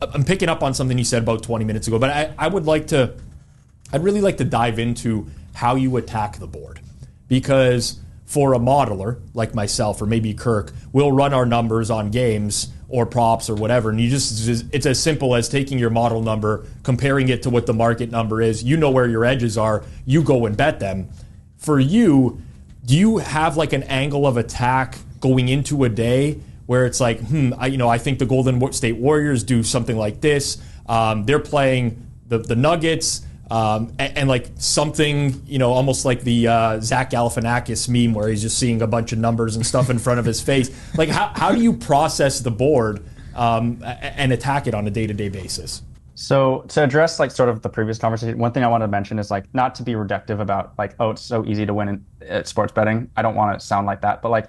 I'm picking up on something you said about 20 minutes ago, but I'd really like to dive into how you attack the board. Because for a modeler like myself or maybe Kirk, we'll run our numbers on games or props or whatever, and it's as simple as taking your model number, comparing it to what the market number is. You know where your edges are. You go and bet them. For you, do you have like an angle of attack going into a day where it's like, I think the Golden State Warriors do something like this. They're playing the Nuggets. And like something, almost like the Zach Galifianakis meme where he's just seeing a bunch of numbers and stuff in front of his face. Like, how do you process the board and attack it on a day-to-day basis? So to address like sort of the previous conversation, one thing I wanted to mention is like not to be reductive about like, oh, it's so easy to win at sports betting. I don't want to sound like that, but like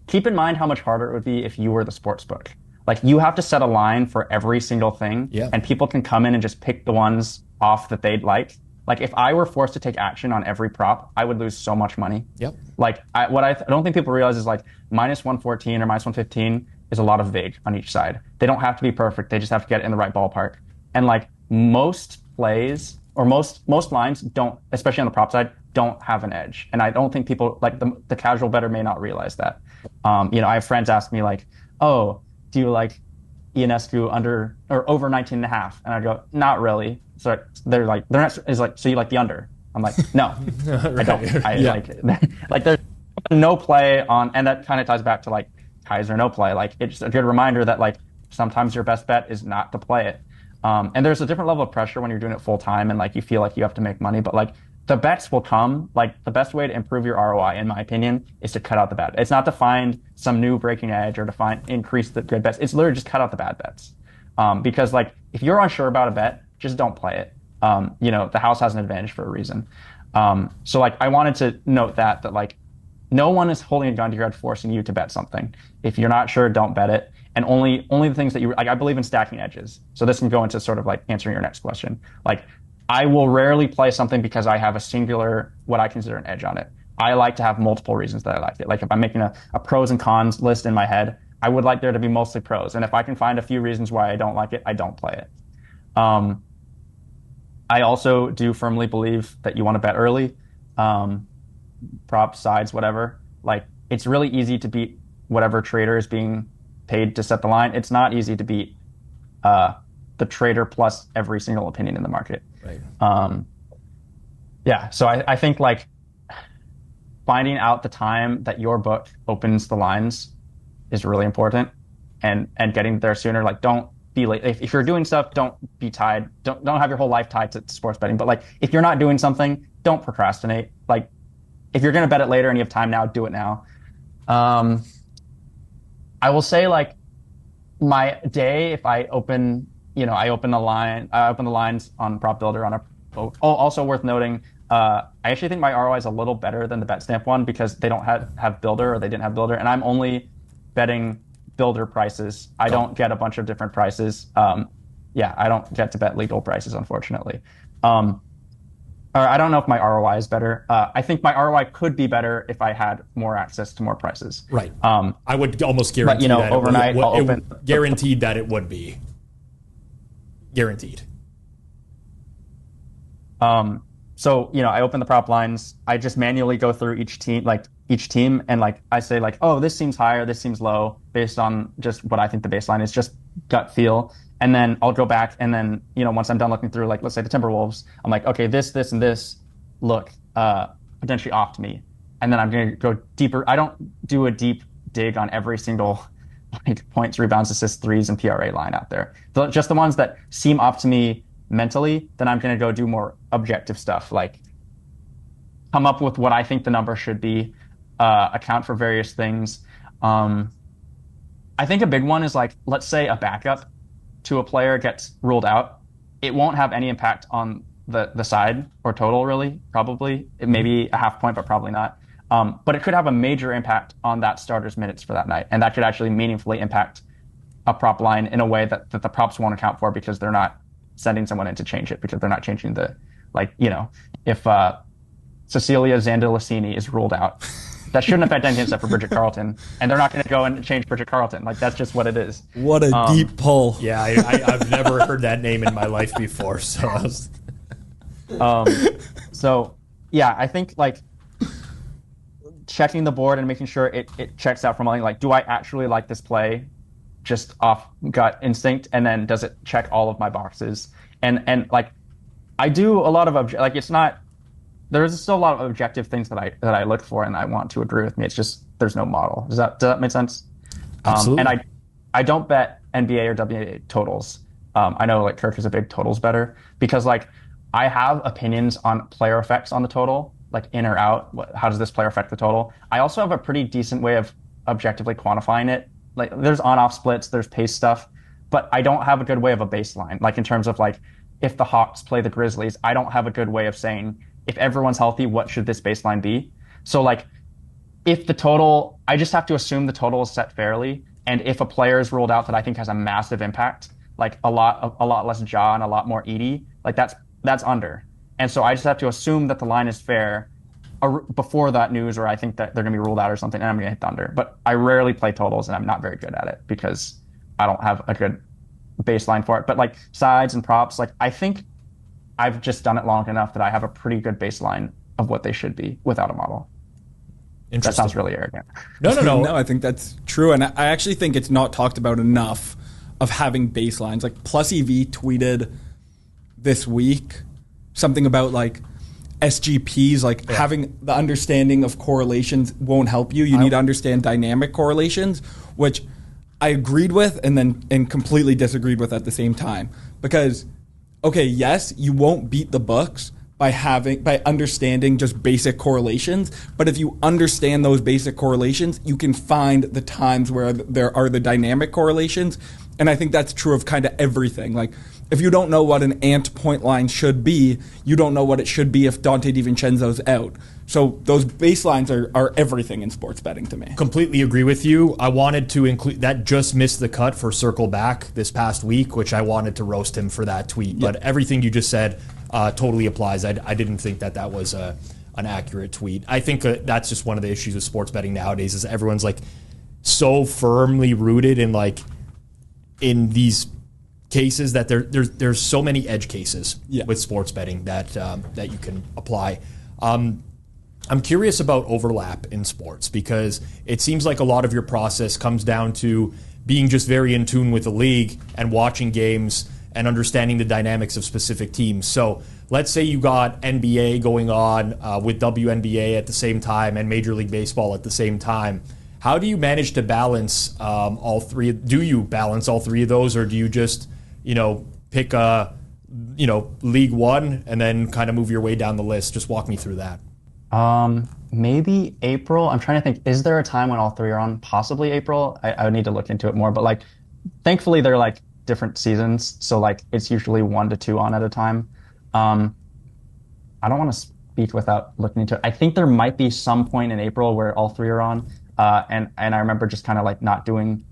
keep in mind how much harder it would be if you were the sports book. Like you have to set a line for every single thing, and people can come in and just pick the ones off that they'd like. Like if I were forced to take action on every prop, I would lose so much money. Yep. Like I don't think people realize is like minus 114 or minus 115 is a lot of vig on each side. They don't have to be perfect. They just have to get in the right ballpark. And like most plays or most lines don't, especially on the prop side, don't have an edge. And I don't think people like the casual bettor may not realize that. I have friends ask me like, oh, do you like Ionescu under or over 19.5? And I go, not really. So they're not, is like, so you like the under? I'm like, no, right. I don't. Like there's no play on, and that kind of ties back to like Keyser NoPlay. Like it's a good reminder that like sometimes your best bet is not to play it. And there's a different level of pressure when you're doing it full time and like you feel like you have to make money, but like the bets will come. Like the best way to improve your ROI, in my opinion, is to cut out the bad. It's not to find some new breaking edge or to increase the good bets. It's literally just cut out the bad bets. Because like if you're unsure about a bet, just don't play it. The house has an advantage for a reason. So like I wanted to note that like no one is holding a gun to your head forcing you to bet something. If you're not sure, don't bet it. And only the things that you like. I believe in stacking edges. So this can go into sort of like answering your next question. Like I will rarely play something because I have a singular what I consider an edge on it. I like to have multiple reasons that I like it. Like if I'm making a pros and cons list in my head, I would like there to be mostly pros. And if I can find a few reasons why I don't like it, I don't play it. I also do firmly believe that you want to bet early, props, sides, whatever. Like it's really easy to beat whatever trader is being paid to set the line. It's not easy to beat the trader plus every single opinion in the market. Right. Yeah. So I think like finding out the time that your book opens the lines is really important, and getting there sooner. Like don't be late. If you're doing stuff, don't be tied. Don't have your whole life tied to sports betting. But like if you're not doing something, don't procrastinate. Like if you're going to bet it later and you have time now, do it now. I will say like my day, if I open, I open the lines on Prop Builder on a. Also worth noting, I actually think my ROI is a little better than the BetStamp one because they don't have Builder, or they didn't have Builder, and I'm only betting Builder prices. I don't get a bunch of different prices. I don't get to bet legal prices, unfortunately. I don't know if my ROI is better. I think my ROI could be better if I had more access to more prices. Right. I would almost guarantee that overnight I'll open. Guaranteed that it would be. Guaranteed. So, I open the prop lines. I just manually go through each team, and like I say like, oh, this seems higher, this seems low, based on just what I think the baseline is, just gut feel. And then I'll go back, and then, once I'm done looking through, like, let's say the Timberwolves, I'm like, okay, this, and this look potentially off to me. And then I'm going to go deeper. I don't do a deep dig on every single points, rebounds, assists, threes, and PRA line out there. Just the ones that seem off to me mentally, then I'm going to go do more objective stuff, like come up with what I think the number should be, account for various things. I think a big one is like, let's say a backup to a player gets ruled out. It won't have any impact on the side or total, really, probably. It may be a half point, but probably not. But it could have a major impact on that starter's minutes for that night, and that could actually meaningfully impact a prop line in a way that the props won't account for because they're not sending someone in to change it, because they're not changing if Cecilia Zandalicini is ruled out, that shouldn't affect anything except for Bridget Carlton, and they're not going to go and change Bridget Carlton. Like, that's just what it is. What a deep pull. Yeah, I've never heard that name in my life before. So, I think like checking the board and making sure it checks out from like, do I actually like this play just off gut instinct, and then does it check all of my boxes? And like I do a lot of there's still a lot of objective things that I look for and I want to agree with me. It's just there's no model. Does that make sense? Absolutely. And I don't bet NBA or WNBA totals. I know like Kirk is a big totals better because like I have opinions on player effects on the total, like in or out. How does this player affect the total? I also have a pretty decent way of objectively quantifying it. Like there's on-off splits, there's pace stuff, but I don't have a good way of a baseline. Like in terms of like if the Hawks play the Grizzlies, I don't have a good way of saying if everyone's healthy, what should this baseline be? So like if the total, I just have to assume the total is set fairly, and if a player is ruled out that I think has a massive impact, like a lot less Ja and a lot more Edie, like that's under. And so I just have to assume that the line is fair before that news, or I think that they're going to be ruled out or something, and I'm going to hit the under. But I rarely play totals, and I'm not very good at it because I don't have a good baseline for it. But like sides and props, like I think I've just done it long enough that I have a pretty good baseline of what they should be without a model. That sounds really arrogant. No. No, I think that's true. And I actually think it's not talked about enough of having baselines. Like Plus EV tweeted this week something about like SGPs, like having the understanding of correlations won't help you. You need to understand dynamic correlations, which I agreed with and completely disagreed with at the same time. Because, okay, yes, you won't beat the books by understanding just basic correlations, but if you understand those basic correlations, you can find the times where there are the dynamic correlations And I think that's true of kind of everything. Like, if you don't know what an ant point line should be, you don't know what it should be if Dante DiVincenzo's out. So those baselines are everything in sports betting to me. Completely agree with you. I wanted to include that, just missed the cut for Circle Back this past week, which I wanted to roast him for that tweet. But everything you just said totally applies. I didn't think that was an accurate tweet. I think that's just one of the issues with sports betting nowadays is everyone's like so firmly rooted in these cases that there's so many edge cases with sports betting that you can apply. I'm curious about overlap in sports because it seems like a lot of your process comes down to being just very in tune with the league and watching games and understanding the dynamics of specific teams. So let's say you got NBA going on with WNBA at the same time and Major League Baseball at the same time. How do you manage to balance all three? Do you balance all three of those, or do you just, pick League One and then kind of move your way down the list? Just walk me through that. Maybe April. I'm trying to think. Is there a time when all three are on? Possibly April. I would need to look into it more. But thankfully they're different seasons, so it's usually 1 to 2 on at a time. I don't want to speak without looking into it. I think there might be some point in April where all three are on. And I remember just kind of not doing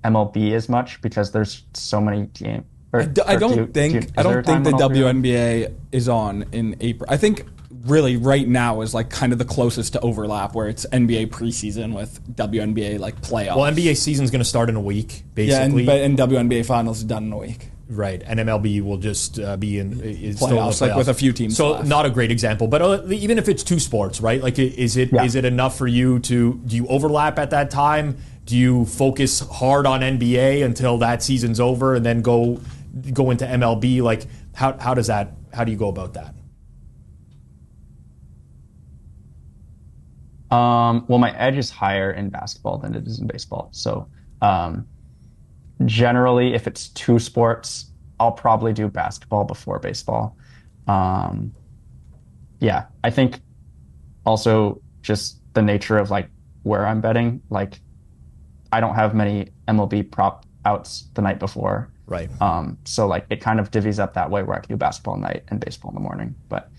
MLB as much because there's so many teams. I don't think the WNBA is on in April. I think really right now is kind of the closest to overlap where it's NBA preseason with WNBA playoffs. Well, NBA season's going to start in a week, basically. Yeah, and WNBA finals is done in a week. Right, and MLB will just be in playoffs, with a few teams. So left. Not a great example, but even if it's two sports, right? Is it enough for you do you overlap at that time? Do you focus hard on NBA until that season's over and then go into MLB? How do you go about that? Well, my edge is higher in basketball than it is in baseball. So, generally, if it's two sports, I'll probably do basketball before baseball. I think also just the nature of where I'm betting, I don't have many MLB prop outs the night before. Right. So it kind of divvies up that way where I can do basketball at night and baseball in the morning. But,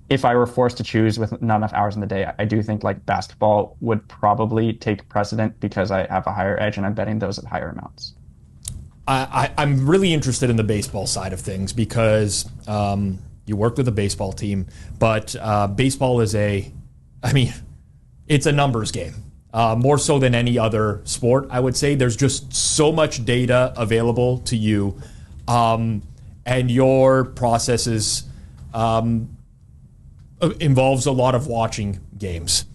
if I were forced to choose with not enough hours in the day, I do think basketball would probably take precedent because I have a higher edge and I'm betting those at higher amounts. I'm really interested in the baseball side of things because you worked with a baseball team, but baseball is it's a numbers game. More so than any other sport, I would say. There's just so much data available to you, and your process is involves a lot of watching games.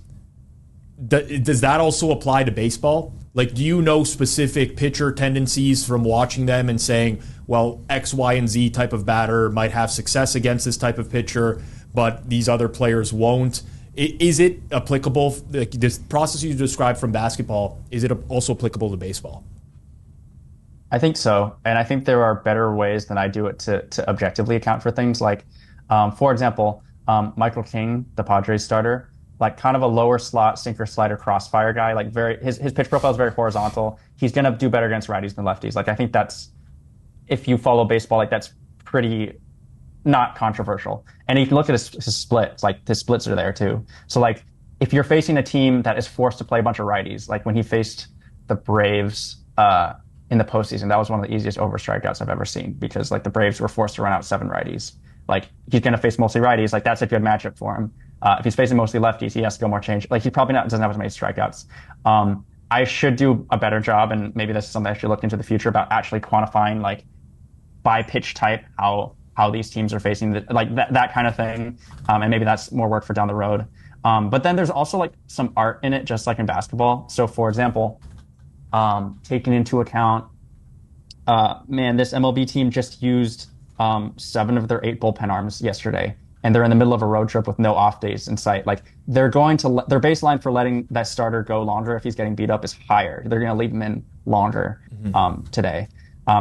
Does that also apply to baseball? Do you know specific pitcher tendencies from watching them and saying, well, X, Y, and Z type of batter might have success against this type of pitcher, but these other players won't? Is it applicable, this process you described from basketball, is it also applicable to baseball? I think so. And I think there are better ways than I do it to objectively account for things. For example, Michael King, the Padres starter, kind of a lower slot sinker slider crossfire guy, his pitch profile is very horizontal. He's going to do better against righties than lefties. I think that's, if you follow baseball, that's pretty not controversial. And you can look at his splits, his splits are there too. So if you're facing a team that is forced to play a bunch of righties, when he faced the Braves in the postseason, that was one of the easiest over strikeouts I've ever seen because the Braves were forced to run out 7 righties. He's going to face mostly righties. That's a good matchup for him. If he's facing mostly lefties, he has to go more change. He probably doesn't have as many strikeouts. I should do a better job, and maybe this is something I should look into the future about actually quantifying by pitch type how these teams are facing that kind of thing. And maybe that's more work for down the road. But then there's also some art in it, just like in basketball. So for example, taking into account, this MLB team just used 7 of their 8 bullpen arms yesterday, and they're in the middle of a road trip with no off days in sight. They're going to their baseline for letting that starter go longer if he's getting beat up is higher. They're going to leave him in longer today.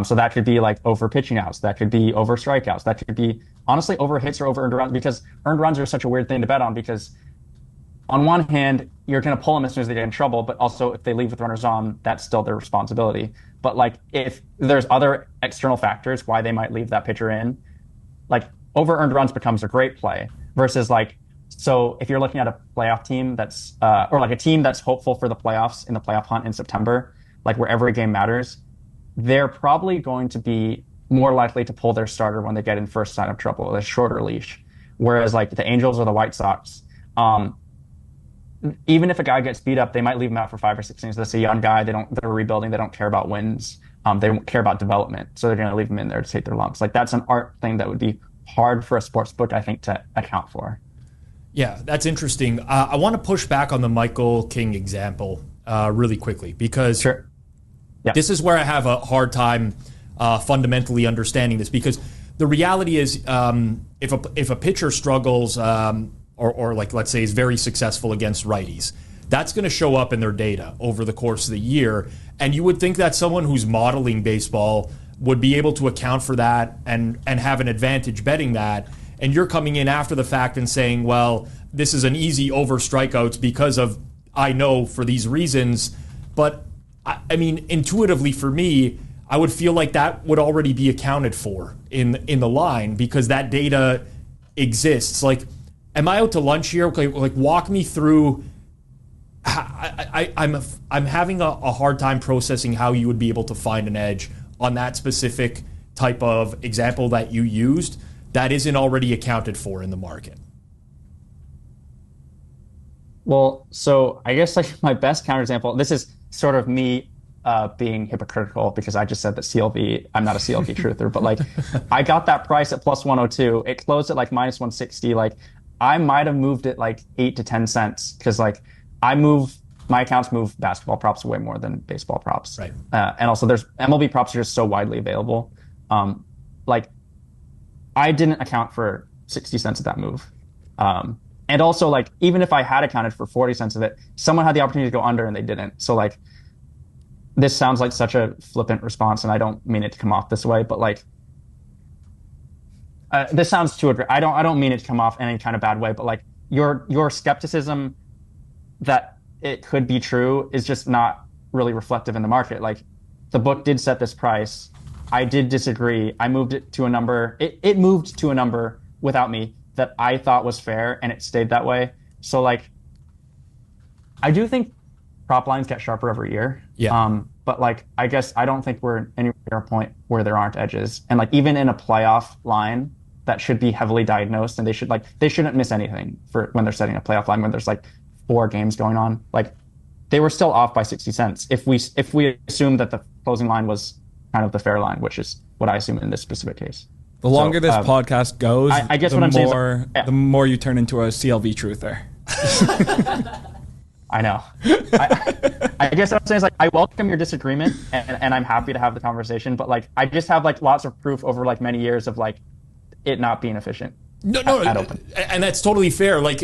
So that could be over pitching outs, that could be over strikeouts, that could be honestly over hits or over earned runs, because earned runs are such a weird thing to bet on because on one hand, you're going to pull them as soon as they get in trouble, but also if they leave with runners on, that's still their responsibility. But like if there's other external factors why they might leave that pitcher in, like over earned runs becomes a great play versus like, so if you're looking at a playoff team that's, or like a team that's hopeful for the playoffs in the playoff hunt in September, like where every game matters, they're probably going to be more likely to pull their starter when they get in first sign of trouble with a shorter leash. Whereas like the Angels or the White Sox, even if a guy gets beat up, they might leave him out for 5 or 6 innings. That's a young guy. They're rebuilding. They don't care about wins. They don't care about development. So they're going to leave him in there to take their lumps. Like that's an art thing that would be hard for a sports book, I think, to account for. Yeah, that's interesting. I want to push back on the Michael King example really quickly because this is where I have a hard time fundamentally understanding this, because the reality is if a pitcher struggles or like let's say is very successful against righties, that's going to show up in their data over the course of the year. And you would think that someone who's modeling baseball would be able to account for that and have an advantage betting that. And you're coming in after the fact and saying, well, this is an easy over strikeouts because of, I know for these reasons. But I mean, intuitively for me, I would feel like that would already be accounted for in the line because that data exists. Like, am I out to lunch here? Like walk me through. I'm having a hard time processing how you would be able to find an edge on that specific type of example that you used that isn't already accounted for in the market. Well, so I guess like my best counterexample, this is sort of me being hypocritical because I just said that CLV, I'm not a CLV truther, but like I got that price at plus 102. It closed at like minus 160. Like I might have moved it like 8 to 10 cents because like my accounts move basketball props way more than baseball props. Right. And also there's MLB props are just so widely available. Like I didn't account for 60 cents of that move. And also like, even if I had accounted for 40 cents of it, someone had the opportunity to go under and they didn't. So like, this sounds like such a flippant response and I don't mean it to come off this way, but like, this sounds too aggressive. I don't mean it to come off in any kind of bad way, but like your skepticism that it could be true is just not really reflective in the market. Like the book did set this price. I did disagree. I moved it to a number. It moved to a number without me that I thought was fair, and it stayed that way. So like, I do think prop lines get sharper every year. Yeah. But like, I guess I don't think we're anywhere near a point where there aren't edges. And like, even in a playoff line that should be heavily diagnosed, and they shouldn't miss anything for when they're setting a playoff line when there's like 4 games going on. Like, they were still off by 60 cents if we assume that the closing line was kind of the fair line, which is what I assume in this specific case. The longer this podcast goes, I guess what I'm saying is the more you turn into a CLV truther. I know. I guess what I'm saying is like, I welcome your disagreement and I'm happy to have the conversation, but like, I just have like lots of proof over like many years of like it not being efficient. No, and that's totally fair. Like,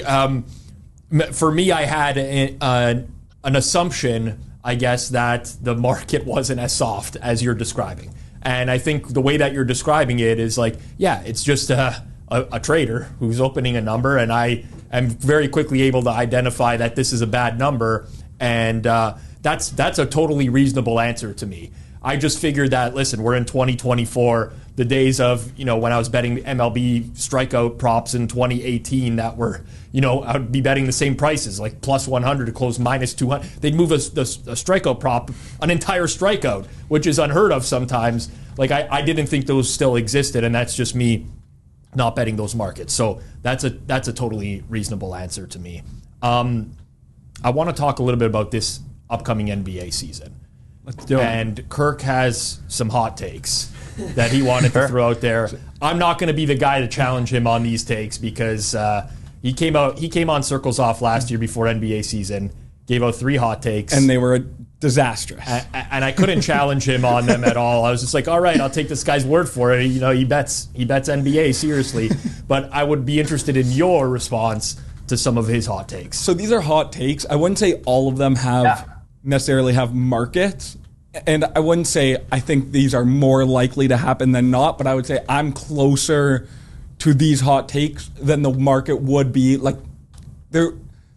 for me, I had an assumption, I guess, that the market wasn't as soft as you're describing. And I think the way that you're describing it is like, yeah, it's just a trader who's opening a number, and I am very quickly able to identify that this is a bad number, and that's a totally reasonable answer to me. I just figured that, listen, we're in 2024, the days of, when I was betting MLB strikeout props in 2018 that were, I would be betting the same prices, like plus 100 to close minus 200. They'd move a strikeout prop, an entire strikeout, which is unheard of sometimes. Like, I didn't think those still existed, and that's just me not betting those markets. So that's a totally reasonable answer to me. I want to talk a little bit about this upcoming NBA season. Let's do it. And Kirk has some hot takes that he wanted to throw out there. I'm not going to be the guy to challenge him on these takes because he came on Circles Off last year before NBA season, gave out 3 hot takes, and they were disastrous. And I couldn't challenge him on them at all. I was just like, all right, I'll take this guy's word for it. He bets NBA seriously. But I would be interested in your response to some of his hot takes. So these are hot takes. I wouldn't say all of them necessarily have markets. And I wouldn't say I think these are more likely to happen than not, but I would say I'm closer to these hot takes than the market would be. Like,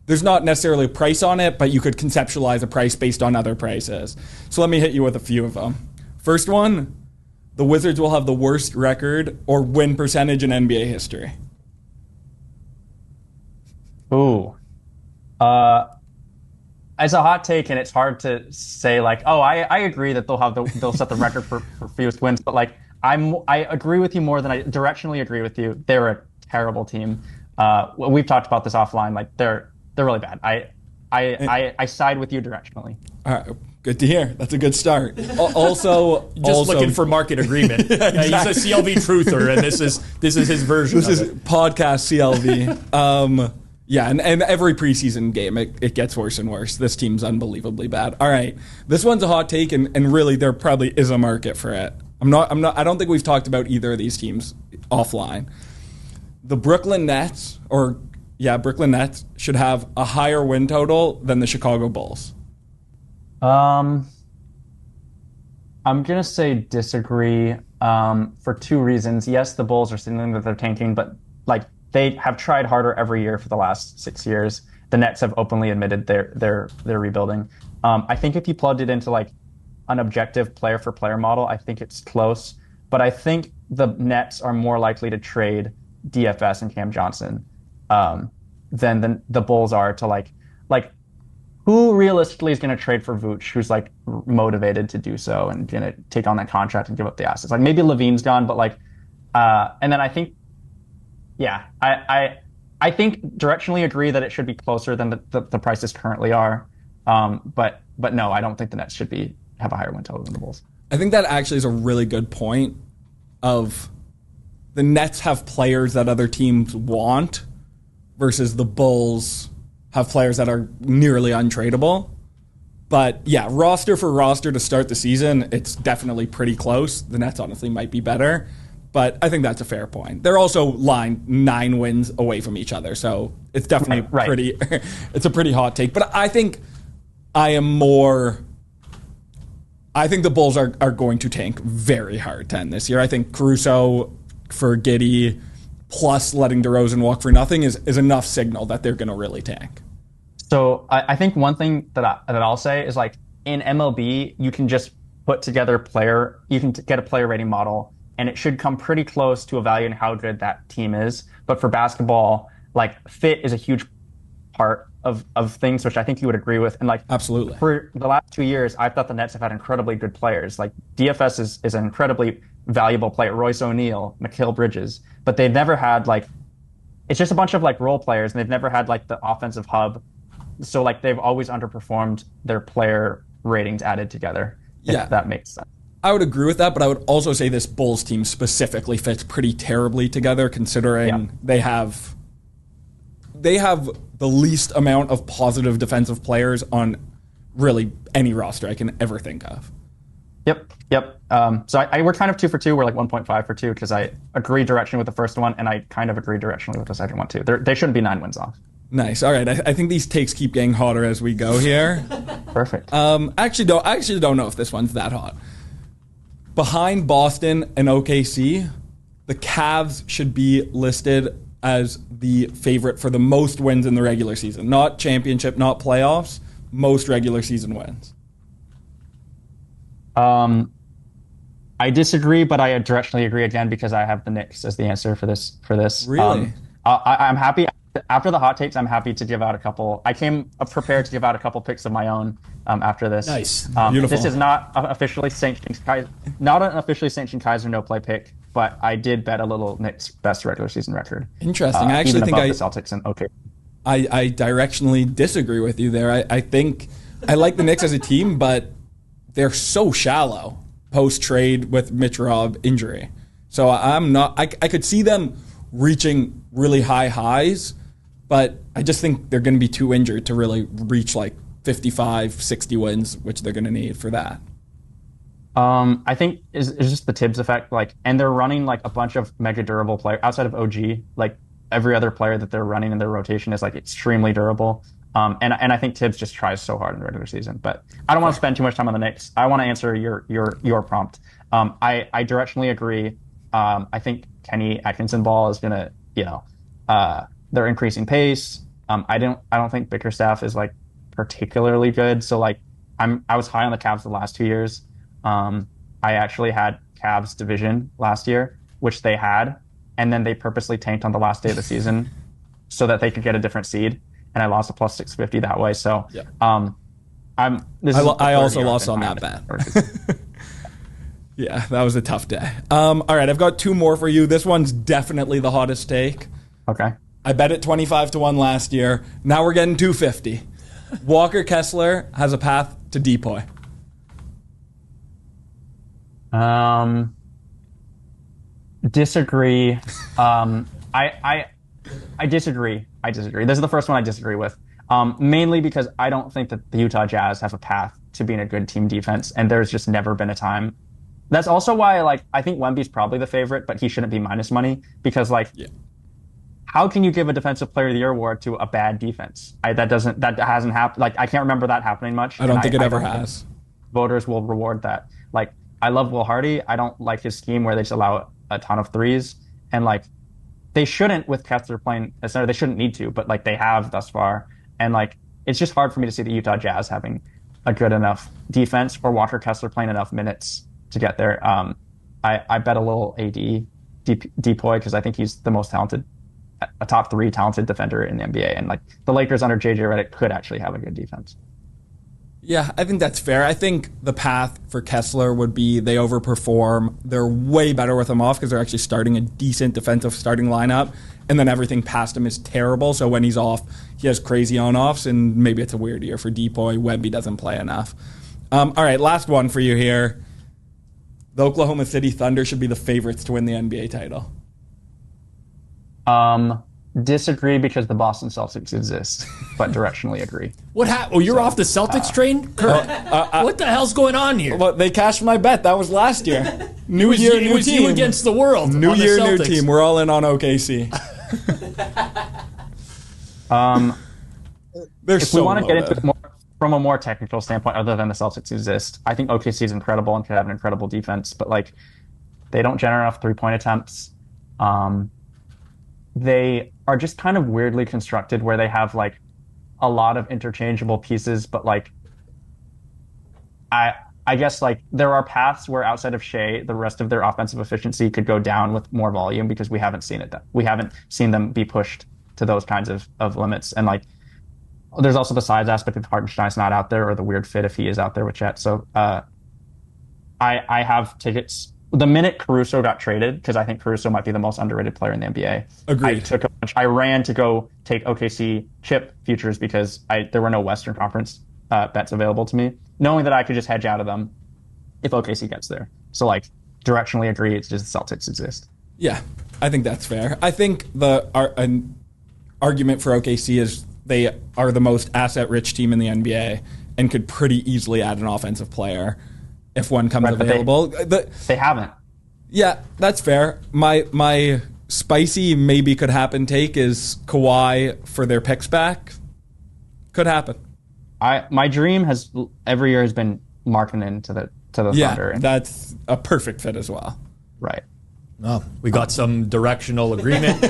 there's not necessarily a price on it, but you could conceptualize a price based on other prices. So let me hit you with a few of them. First one, the Wizards will have the worst record or win percentage in NBA history. Ooh. It's a hot take, and it's hard to say like, oh, I agree that they'll set the record for fewest wins, but like I agree with you more than I directionally agree with you. They're a terrible team. We've talked about this offline. Like they're really bad. I side with you directionally. All right, good to hear. That's a good start. Also, looking for market agreement. Exactly. He's a CLV truther, and this is his version. This is podcast CLV. Yeah, and every preseason game it gets worse and worse. This team's unbelievably bad. All right, this one's a hot take, and really there probably is a market for it. I don't think we've talked about either of these teams offline. The Brooklyn Nets should have a higher win total than the Chicago Bulls. I'm gonna say disagree for two reasons. Yes, the Bulls are signaling that they're tanking, but like they have tried harder every year for the last 6 years. The Nets have openly admitted they're rebuilding. I think if you plugged it into like an objective player for player model, I think it's close. But I think the Nets are more likely to trade DFS and Cam Johnson than the Bulls are to like who realistically is going to trade for Vooch, who's like motivated to do so and going to take on that contract and give up the assets. Like maybe Levine's gone, but like, and then I think, yeah, I think directionally agree that it should be closer than the prices currently are. But no, I don't think the Nets should have a higher win total than the Bulls. I think that actually is a really good point of the Nets have players that other teams want versus the Bulls have players that are nearly untradeable. But yeah, roster for roster to start the season, it's definitely pretty close. The Nets honestly might be better, but I think that's a fair point. They're also lined 9 wins away from each other, so it's definitely pretty. It's a pretty hot take. But I think I think the Bulls are going to tank very hard 10 this year. I think Caruso for Giddey plus letting DeRozan walk for nothing is enough signal that they're going to really tank. So I think one thing that I'll say is like in MLB, you can just put together you can get a player rating model and it should come pretty close to evaluating how good that team is. But for basketball, like fit is a huge part of things, which I think you would agree with. And like absolutely for the last 2 years, I thought the Nets have had incredibly good players. Like DFS is an incredibly valuable player, Royce O'Neal, Mikal Bridges, but they've never had like, it's just a bunch of like role players and they've never had like the offensive hub. So like they've always underperformed their player ratings added together. If that makes sense. I would agree with that, but I would also say this Bulls team specifically fits pretty terribly together considering they have the least amount of positive defensive players on really any roster I can ever think of. Yep. So we're kind of 2 for 2. We're like 1.5 for 2 because I agree directionally with the first one and I kind of agree directionally with the second one too. They shouldn't be 9 wins off. Nice. All right. I think these takes keep getting hotter as we go here. Perfect. I actually don't know if this one's that hot. Behind Boston and OKC, the Cavs should be listed as the favorite for the most wins in the regular season. Not championship, not playoffs, most regular season wins. I disagree, but I directionally agree again because I have the Knicks as the answer for this. Really? I'm happy. After the hot takes, I'm happy to give out a couple. I came prepared to give out a couple picks of my own after this. Nice. Beautiful. This is not an officially sanctioned Keyser NoPlay pick, but I did bet a little Knicks best regular season record. Interesting. I actually think the Celtics and I directionally disagree with you there. I think I like the Knicks as a team, but they're so shallow post-trade with Mitch Robb injury. So I could see them reaching really high highs, but I just think they're going to be too injured to really reach like 55, 60 wins, which they're going to need for that. I think it's just the Tibbs effect, and they're running like a bunch of mega durable players outside of OG. Like every other player that they're running in their rotation is like extremely durable. And I think Tibbs just tries so hard in the regular season. But I don't want to spend too much time on the Knicks. I want to answer your prompt. I directionally agree. I think Kenny Atkinson ball is gonna, they're increasing pace. I don't think Bickerstaff is like particularly good. So like I was high on the Cavs the last 2 years. I actually had Cavs division last year, which they had, and then they purposely tanked on the last day of the season so that they could get a different seed, and I lost a plus 650 that way. So I also lost on that bet. Yeah, that was a tough day. All right, I've got two more for you. This one's definitely the hottest take. Okay. I bet it 25-1 last year. Now we're getting 250. Walker Kessler has a path to Depoy. Disagree. I disagree. This is the first one I disagree with. Mainly because I don't think that the Utah Jazz have a path to being a good team defense, and there's just never been a time. That's also why, like, I think Wemby's probably the favorite, but he shouldn't be minus money because, like, how can you give a Defensive Player of the Year award to a bad defense? That hasn't happened. Like, I can't remember that happening much. I don't think it ever has. Voters will reward that. Like, I love Will Hardy. I don't like his scheme where they just allow a ton of threes, and like, they shouldn't with Kessler playing as center. They shouldn't need to, but like they have thus far, and like, it's just hard for me to see the Utah Jazz having a good enough defense or Walker Kessler playing enough minutes to get there. I bet a little AD Depoy because I think he's the most talented, a top 3 talented defender in the NBA, and like the Lakers under JJ Redick could actually have a good defense. Yeah, I think that's fair. I think the path for Kessler would be they overperform. They're way better with him off because they're actually starting a decent defensive starting lineup, and then everything past him is terrible. So when he's off, he has crazy on-offs, and maybe it's a weird year for Depoy. Wemby doesn't play enough. All right, last one for you here. The Oklahoma City Thunder should be the favorites to win the NBA title. Disagree because the Boston Celtics exist, but directionally agree. What happened? Oh, you're off the Celtics train? Kirk, what the hell's going on here? Well, they cashed my bet. That was last year. New year, new team. You against the world. New year, new team. We're all in on OKC. If we want to get into it more, from a more technical standpoint, other than the Celtics exist, I think OKC is incredible and could have an incredible defense, but like, they don't generate enough 3-point attempts. They are just kind of weirdly constructed where they have like a lot of interchangeable pieces, but like I guess like there are paths where outside of Shea, the rest of their offensive efficiency could go down with more volume because we haven't seen it. We haven't seen them be pushed to those kinds of limits. And like, there's also the size aspect if Hartenstein's not out there, or the weird fit if he is out there with Chet. So I have tickets. The minute Caruso got traded, because I think Caruso might be the most underrated player in the NBA. Agreed. I ran to go take OKC chip futures because there were no Western Conference bets available to me, knowing that I could just hedge out of them if OKC gets there. So like, directionally agree, it's just the Celtics exist. Yeah, I think that's fair. I think an argument for OKC is they are the most asset-rich team in the NBA and could pretty easily add an offensive player if one comes available. They haven't. Yeah, that's fair. My spicy maybe could happen take is Kawhi for their picks back. Could happen. My dream has every year has been Markkanen to the Thunder. Yeah, that's a perfect fit as well. Right. Oh, we got some directional agreement,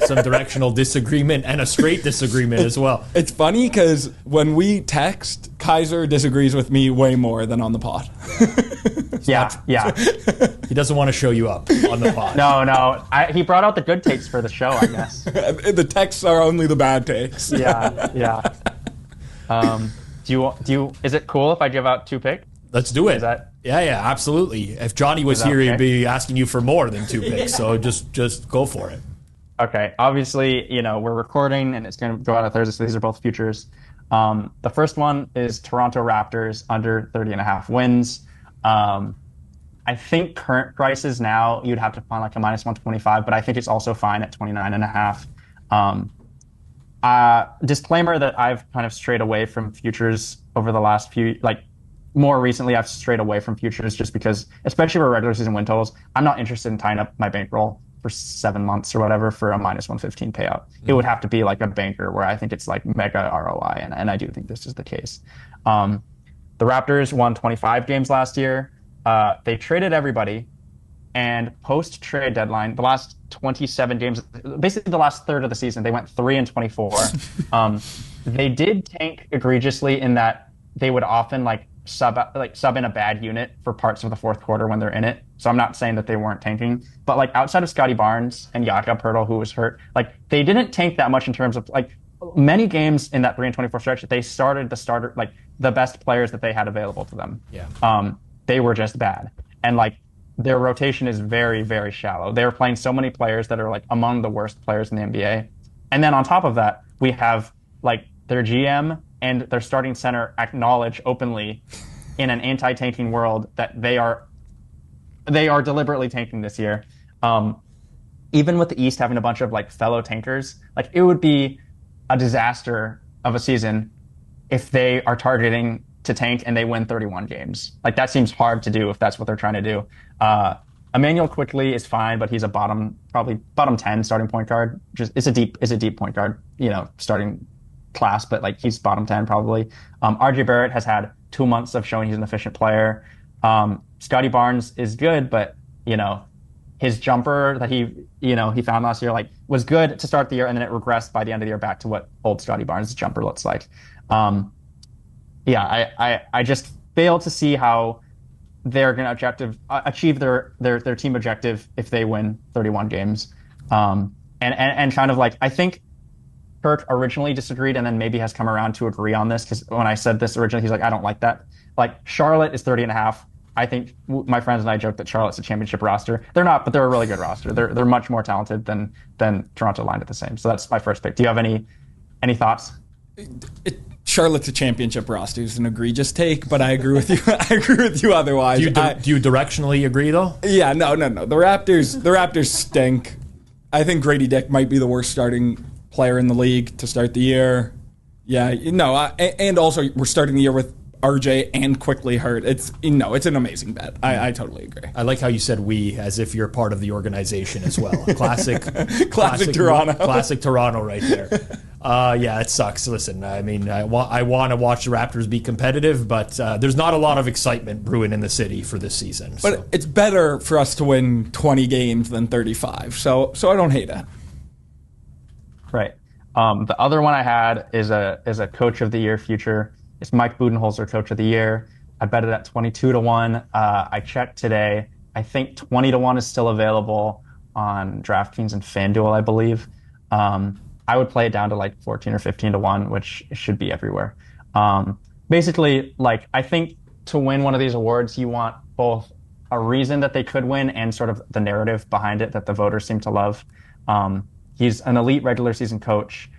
some directional disagreement, and a straight disagreement as well. It's funny because when we text, Keyser disagrees with me way more than on the pod. Yeah. He doesn't want to show you up on the pod. No. He brought out the good takes for the show, I guess. The texts are only the bad takes. Yeah. Is it cool if I give out 2 picks? Let's do it. Yeah, absolutely. If Johnny was here, he'd be asking you for more than 2 picks. So just go for it. Okay. Obviously, we're recording and it's going to go out on Thursday, so these are both futures. The first one is Toronto Raptors under 30.5 wins. I think current prices now, you'd have to find like a minus 125, but I think it's also fine at 29.5. Disclaimer that I've kind of strayed away from futures over the last few, more recently, I've strayed away from futures just because, especially for regular season win totals, I'm not interested in tying up my bankroll for 7 months or whatever for a minus 115 payout. It would have to be like a banker where I think it's like mega ROI, and I do think this is the case. The Raptors won 25 games last year. They traded everybody, And post trade deadline, the last 27 games, basically the last third of the season, they went 3-24. They did tank egregiously in that they would often sub in a bad unit for parts of the fourth quarter when they're in it. So I'm not saying that they weren't tanking, but outside of Scotty Barnes and Jakob Poeltl, who was hurt, they didn't tank that much in terms of many games in that 3-24 stretch. They started the best players that they had available to them. Yeah. They were just bad, and their rotation is very, very shallow. They were playing so many players that are among the worst players in the NBA. And then on top of that, we have their GM and their starting center acknowledge openly in an anti-tanking world that they are deliberately tanking this year. Even with the East having a bunch of fellow tankers, it would be a disaster of a season if they are targeting to tank and they win 31 games. That seems hard to do if that's what they're trying to do. Emmanuel Quickly is fine, but he's probably bottom 10 starting point guard. It's a deep point guard, starting class, but he's bottom 10 probably. RJ Barrett has had 2 months of showing he's an efficient player. Scotty Barnes is good, but his jumper that he found last year was good to start the year, and then it regressed by the end of the year back to what old Scotty Barnes' jumper looks like. I just fail to see how they're going to achieve their team objective if they win 31 games. And I think Kirk originally disagreed and then maybe has come around to agree on this, because when I said this originally, he's I don't like that. Charlotte is 30.5. I think my friends and I joke that Charlotte's a championship roster. They're not, but they're a really good roster. They're much more talented than Toronto lined at the same. So that's my first pick. Do you have any thoughts? Charlotte's a championship roster is an egregious take, but I agree with you. I agree with you otherwise. Do you directionally agree though? Yeah, no. The Raptors stink. I think Grady Dick might be the worst starting player in the league to start the year. Yeah, and also we're starting the year with RJ and Quickly hurt. It's an amazing bet. I totally agree. I like how you said we as if you're part of the organization as well. Classic Toronto. Classic Toronto right there. Yeah, it sucks. Listen, I mean, I want to watch the Raptors be competitive, but there's not a lot of excitement brewing in the city for this season. But it's better for us to win 20 games than 35. So I don't hate it. Right. The other one I had is a coach of the year future. It's Mike Budenholzer, coach of the year. I bet it at 22-1. I checked today. I think 20-1 is still available on DraftKings and FanDuel, I believe. I would play it down to 14 or 15-1, which should be everywhere. Basically, I think to win one of these awards, you want both a reason that they could win and sort of the narrative behind it that the voters seem to love. He's an elite regular season coach.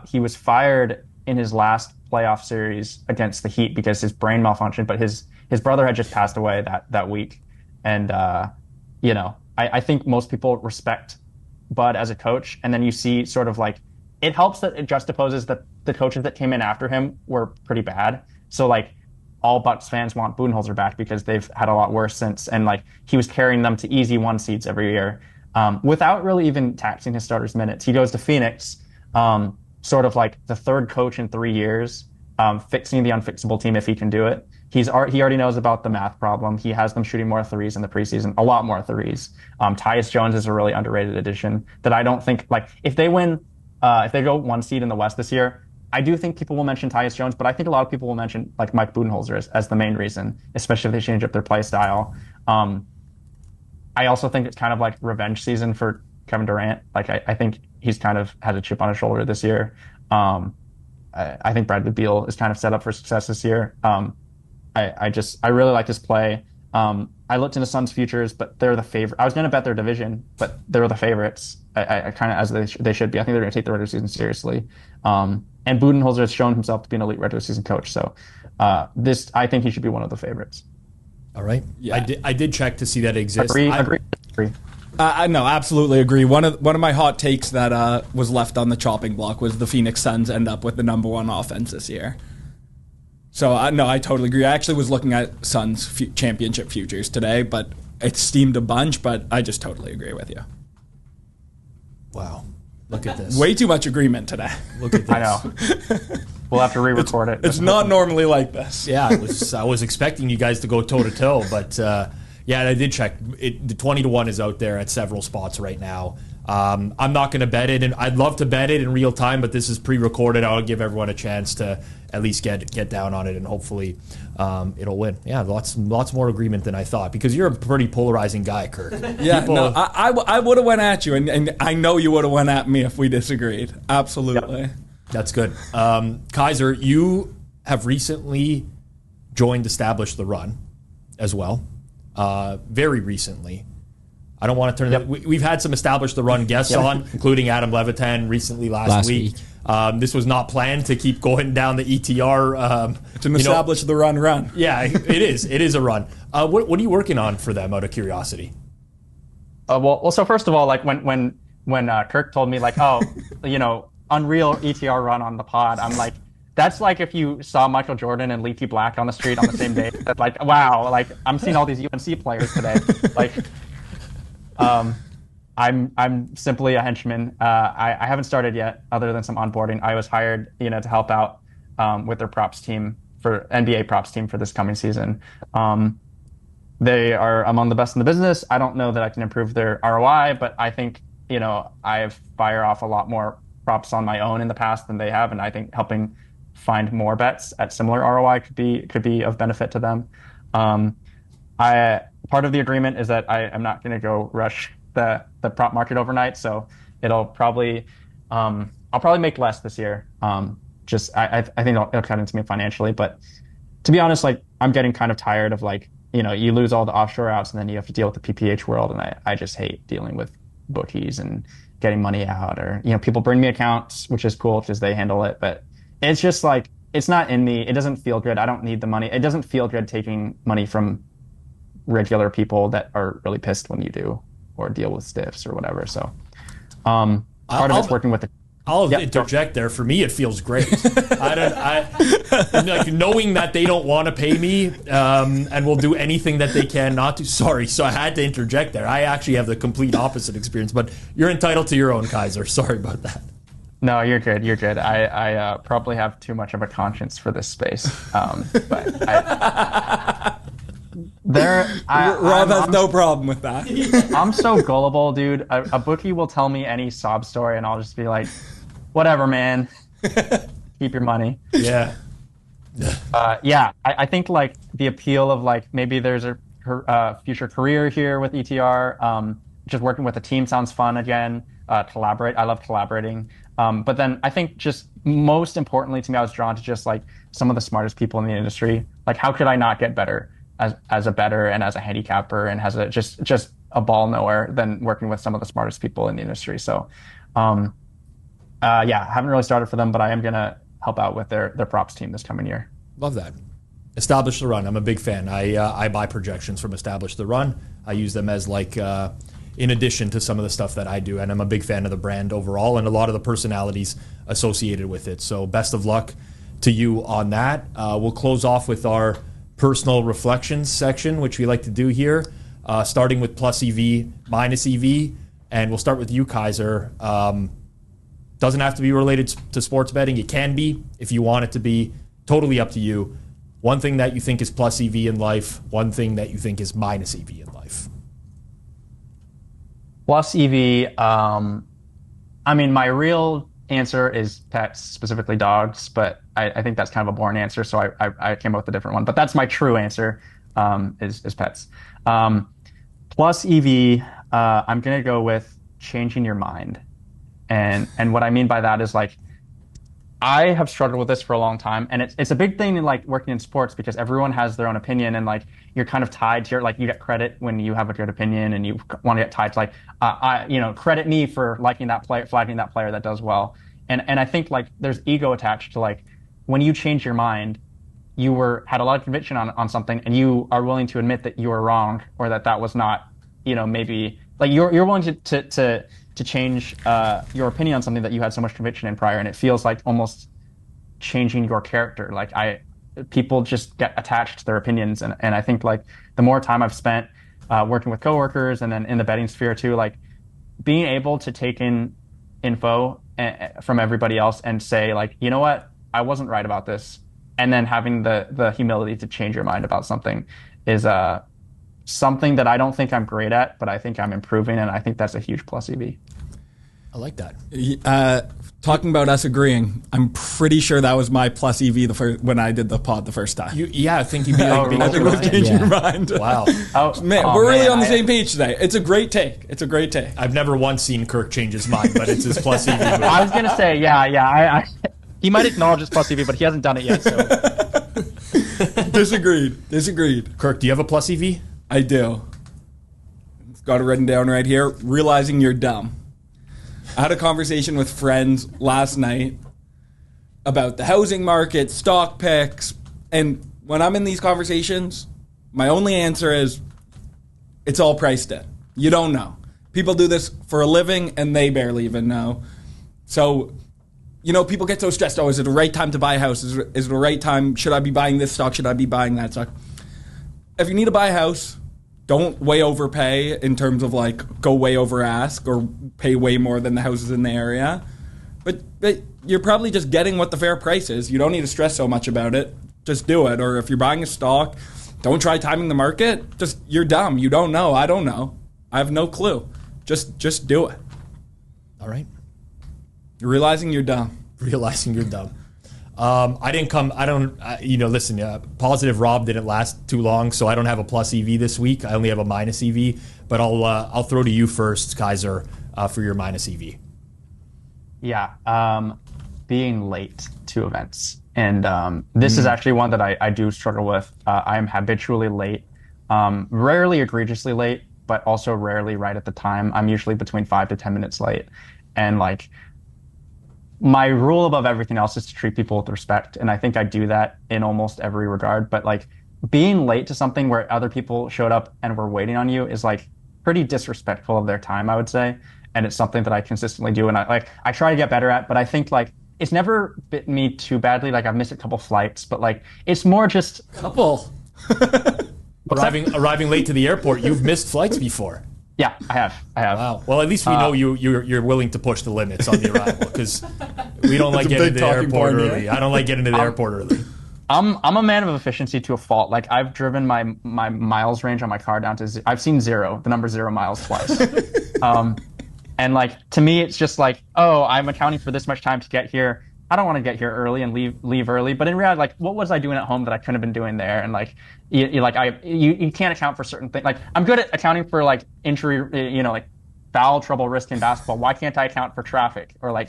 He was fired in his last playoff series against the Heat because his brain malfunctioned, but his brother had just passed away that week. And, I think most people respect Bud as a coach. And then you see sort of it helps that it juxtaposes that the coaches that came in after him were pretty bad. So all Bucks fans want Budenholzer back because they've had a lot worse since. And he was carrying them to easy 1 seeds every year without really even taxing his starters' minutes. He goes to Phoenix, sort of the third coach in 3 years, fixing the unfixable team if he can do it. He already knows about the math problem. He has them shooting more threes in the preseason, a lot more threes. Tyus Jones is a really underrated addition that I don't think if they win, if they go 1 seed in the West this year, I do think people will mention Tyus Jones, but I think a lot of people will mention Mike Budenholzer as the main reason, especially if they change up their play style. I also think it's kind of revenge season for Kevin Durant. I think he's kind of had a chip on his shoulder this year. I think Bradley Beal is kind of set up for success this year. I really like his play. I looked into Suns futures, but they're the favorite. I was going to bet their division, but they're the favorites. I kind of as they should be. I think they're going to take the regular season seriously. And Budenholzer has shown himself to be an elite regular season coach. So I think he should be one of the favorites. All right. Yeah. I did check to see that it exists. Agree. No, absolutely agree. One of my hot takes that was left on the chopping block was the Phoenix Suns end up with the number 1 offense this year. So, I totally agree. I actually was looking at Suns championship futures today, but it steamed a bunch, but I just totally agree with you. Wow. Look at this. Way too much agreement today. Look at this. I know. We'll have to re-record it. It's not normally like this. Yeah, I was expecting you guys to go toe-to-toe, but... Yeah, I did check. The 20-1 is out there at several spots right now. I'm not going to bet it, and I'd love to bet it in real time, but this is pre-recorded. I'll give everyone a chance to at least get down on it, and hopefully it'll win. Yeah, lots more agreement than I thought, because you're a pretty polarizing guy, Kirk. Yeah, no, I would have went at you, and I know you would have went at me if we disagreed. Absolutely. Yep. That's good. Keyser, you have recently joined Establish the Run as well. Very recently. I don't want to turn it. We've had some Establish the Run guests on, including Adam Levitan recently last week. This was not planned to keep going down the ETR. It's an Establish the Run. Yeah, it is. It is a run. What are you working on for them, out of curiosity? Well, so first of all, like when Kirk told me, like, oh, Unreal ETR run on the pod, I'm like, that's like if you saw Michael Jordan and Leaky Black on the street on the same day. That's like, wow, like I'm seeing all these UNC players today. Like, I'm simply a henchman. I haven't started yet, other than some onboarding. I was hired, to help out with their props team for NBA props team for this coming season. They are among the best in the business. I don't know that I can improve their ROI, but I think I fire off a lot more props on my own in the past than they have, and I think helping find more bets at similar ROI could be of benefit to them. Part of the agreement is that I am not going to go rush the prop market overnight, so I'll probably make less this year. I think it'll cut into me financially, but to be honest, like I'm getting kind of tired of you lose all the offshore outs and then you have to deal with the PPH world, and I just hate dealing with bookies and getting money out, or people bring me accounts, which is cool because they handle it, but it's just like it's not in me. It doesn't feel good. I don't need the money. It doesn't feel good taking money from regular people that are really pissed when you do, or deal with stiffs or whatever. So part of it's working with the. I'll interject there. For me, it feels great. Like knowing that they don't want to pay me and will do anything that they can not to. Sorry, so I had to interject there. I actually have the complete opposite experience, but you're entitled to your own, Keyser. Sorry about that. No, you're good. You're good. I probably have too much of a conscience for this space. But Rob has no problem with that. I'm so gullible, dude. A bookie will tell me any sob story, and I'll just be like, whatever, man. Keep your money. Yeah. I think like the appeal of like maybe there's a future career here with ETR. Just working with a team sounds fun again. Collaborate. I love collaborating. But then I think just most importantly to me, I was drawn to just like some of the smartest people in the industry. Like, how could I not get better as a bettor and as a handicapper and as a just a ball knower than working with some of the smartest people in the industry. So, I haven't really started for them, but I am gonna help out with their props team this coming year. Love that. Establish the Run. I'm a big fan. I buy projections from Establish the Run. I use them as like in addition to some of the stuff that I do, and I'm a big fan of the brand overall and a lot of the personalities associated with it. So best of luck to you on that. We'll close off with our personal reflections section, which we like to do here, starting with plus EV, minus EV, and we'll start with you, Keyser. Doesn't have to be related to sports betting. It can be if you want it to be. Totally up to you. One thing that you think is plus EV in life, one thing that you think is minus EV in life. Plus EV, my real answer is pets, specifically dogs, but I think that's kind of a boring answer, so I came up with a different one. But that's my true answer, is pets. Plus EV, I'm going to go with changing your mind. And what I mean by that is like, I have struggled with this for a long time, and it's a big thing in like working in sports because everyone has their own opinion, and like you're kind of tied to you get credit when you have a good opinion, and you want to get tied to like credit me for liking that player, flagging that player that does well, and I think like there's ego attached to like when you change your mind, you had a lot of conviction on something, and you are willing to admit that you were wrong or that was not maybe like you're willing to change your opinion on something that you had so much conviction in prior, and it feels like almost changing your character. Like people just get attached to their opinions, and I think like the more time I've spent working with coworkers and then in the betting sphere too, like being able to take in info from everybody else and say like, you know what, I wasn't right about this, and then having the humility to change your mind about something is something that I don't think I'm great at, but I think I'm improving, and I think that's a huge plus EV. I like that. Talking about us agreeing, I'm pretty sure that was my plus EV when I did the pod the first time. I think you'd be like, I think we're changing your mind. Wow. We're really on the same page today. It's a great take. I've never once seen Kirk change his mind, but it's his plus EV move. I was gonna say, I he might acknowledge his plus EV, but he hasn't done it yet. So disagreed. Kirk, do you have a plus EV? I do. It's got it written down right here. Realizing you're dumb. I had a conversation with friends last night about the housing market, stock picks, and when I'm in these conversations, my only answer is, it's all priced in. You don't know. People do this for a living, and they barely even know. So, people get so stressed. Oh, is it the right time to buy a house? Is it the right time? Should I be buying this stock? Should I be buying that stock? If you need to buy a house, don't way overpay in terms of go way over ask or pay way more than the houses in the area. But you're probably just getting what the fair price is. You don't need to stress so much about it. Just do it. Or if you're buying a stock, don't try timing the market. You're dumb. You don't know. I don't know. I have no clue. Just do it. All right. You're realizing you're dumb. Listen, Positive Rob didn't last too long, so I don't have a plus EV this week. I only have a minus EV, but I'll throw to you first, Keyser, for your minus EV. Yeah, being late to events. And this is actually one that I do struggle with. I am habitually late, rarely egregiously late, but also rarely right at the time. I'm usually between 5 to 10 minutes late. And my rule above everything else is to treat people with respect. And I think I do that in almost every regard. But being late to something where other people showed up and were waiting on you is pretty disrespectful of their time, I would say. And it's something that I consistently do. And I try to get better at, but I think it's never bit me too badly. I've missed a couple flights, but it's more just couple. Arriving late to the airport, you've missed flights before. Yeah, I have. Wow. Well, at least we know you're willing to push the limits on the arrival, because we don't like getting to the airport early. I don't like getting to the airport early. I'm a man of efficiency to a fault. I've driven my miles range on my car down to I've seen the number 0 miles twice. And to me, it's just I'm accounting for this much time to get here. I don't want to get here early and leave early. But in reality, what was I doing at home that I couldn't have been doing there? And you can't account for certain things. I'm good at accounting for injury, foul trouble risk in basketball. Why can't I account for traffic or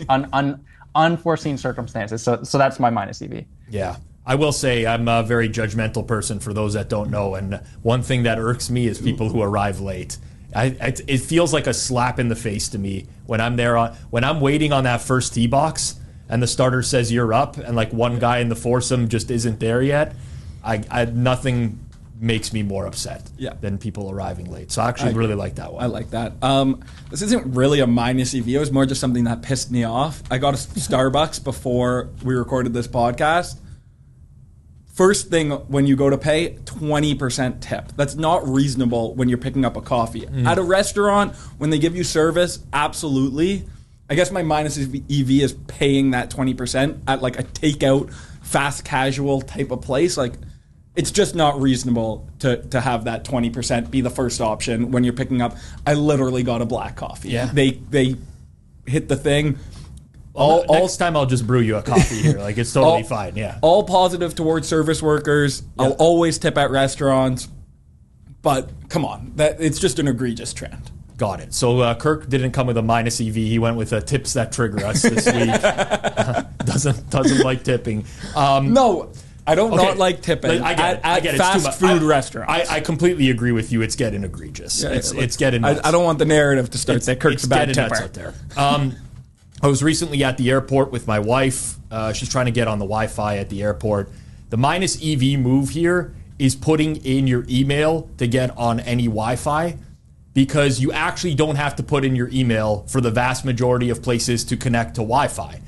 unforeseen circumstances? So that's my minus EV. Yeah. I will say I'm a very judgmental person for those that don't know. And one thing that irks me is people who arrive late. It feels like a slap in the face to me when I'm there when I'm waiting on that first tee box and the starter says you're up, and one guy in the foursome just isn't there yet. Nothing makes me more upset than people arriving late. So I actually really like that one. I like that. This isn't really a minus EV. It was more just something that pissed me off. I got a Starbucks before we recorded this podcast. First thing when you go to pay, 20% tip. That's not reasonable when you're picking up a coffee. At a restaurant, when they give you service, absolutely. I guess my minus EV is paying that 20% at a takeout, fast casual type of place. It's just not reasonable to have that 20% be the first option when you're picking up. I literally got a black coffee. Yeah. They hit the thing. Next time I'll just brew you a coffee here. It's totally fine. Yeah. All positive towards service workers. Yeah. I'll always tip at restaurants. But come on, it's just an egregious trend. Got it. So Kirk didn't come with a minus EV. He went with tips that trigger us this week. Doesn't like tipping. No, I don't not like tipping at fast food restaurants. I completely agree with you. It's getting egregious. Yeah, it's getting nuts. I don't want the narrative to start that Kirk's a bad tipper. Nuts out there. I was recently at the airport with my wife. She's trying to get on the Wi-Fi at the airport. The minus EV move here is putting in your email to get on any Wi-Fi, because you actually don't have to put in your email for the vast majority of places to connect to Wi-Fi.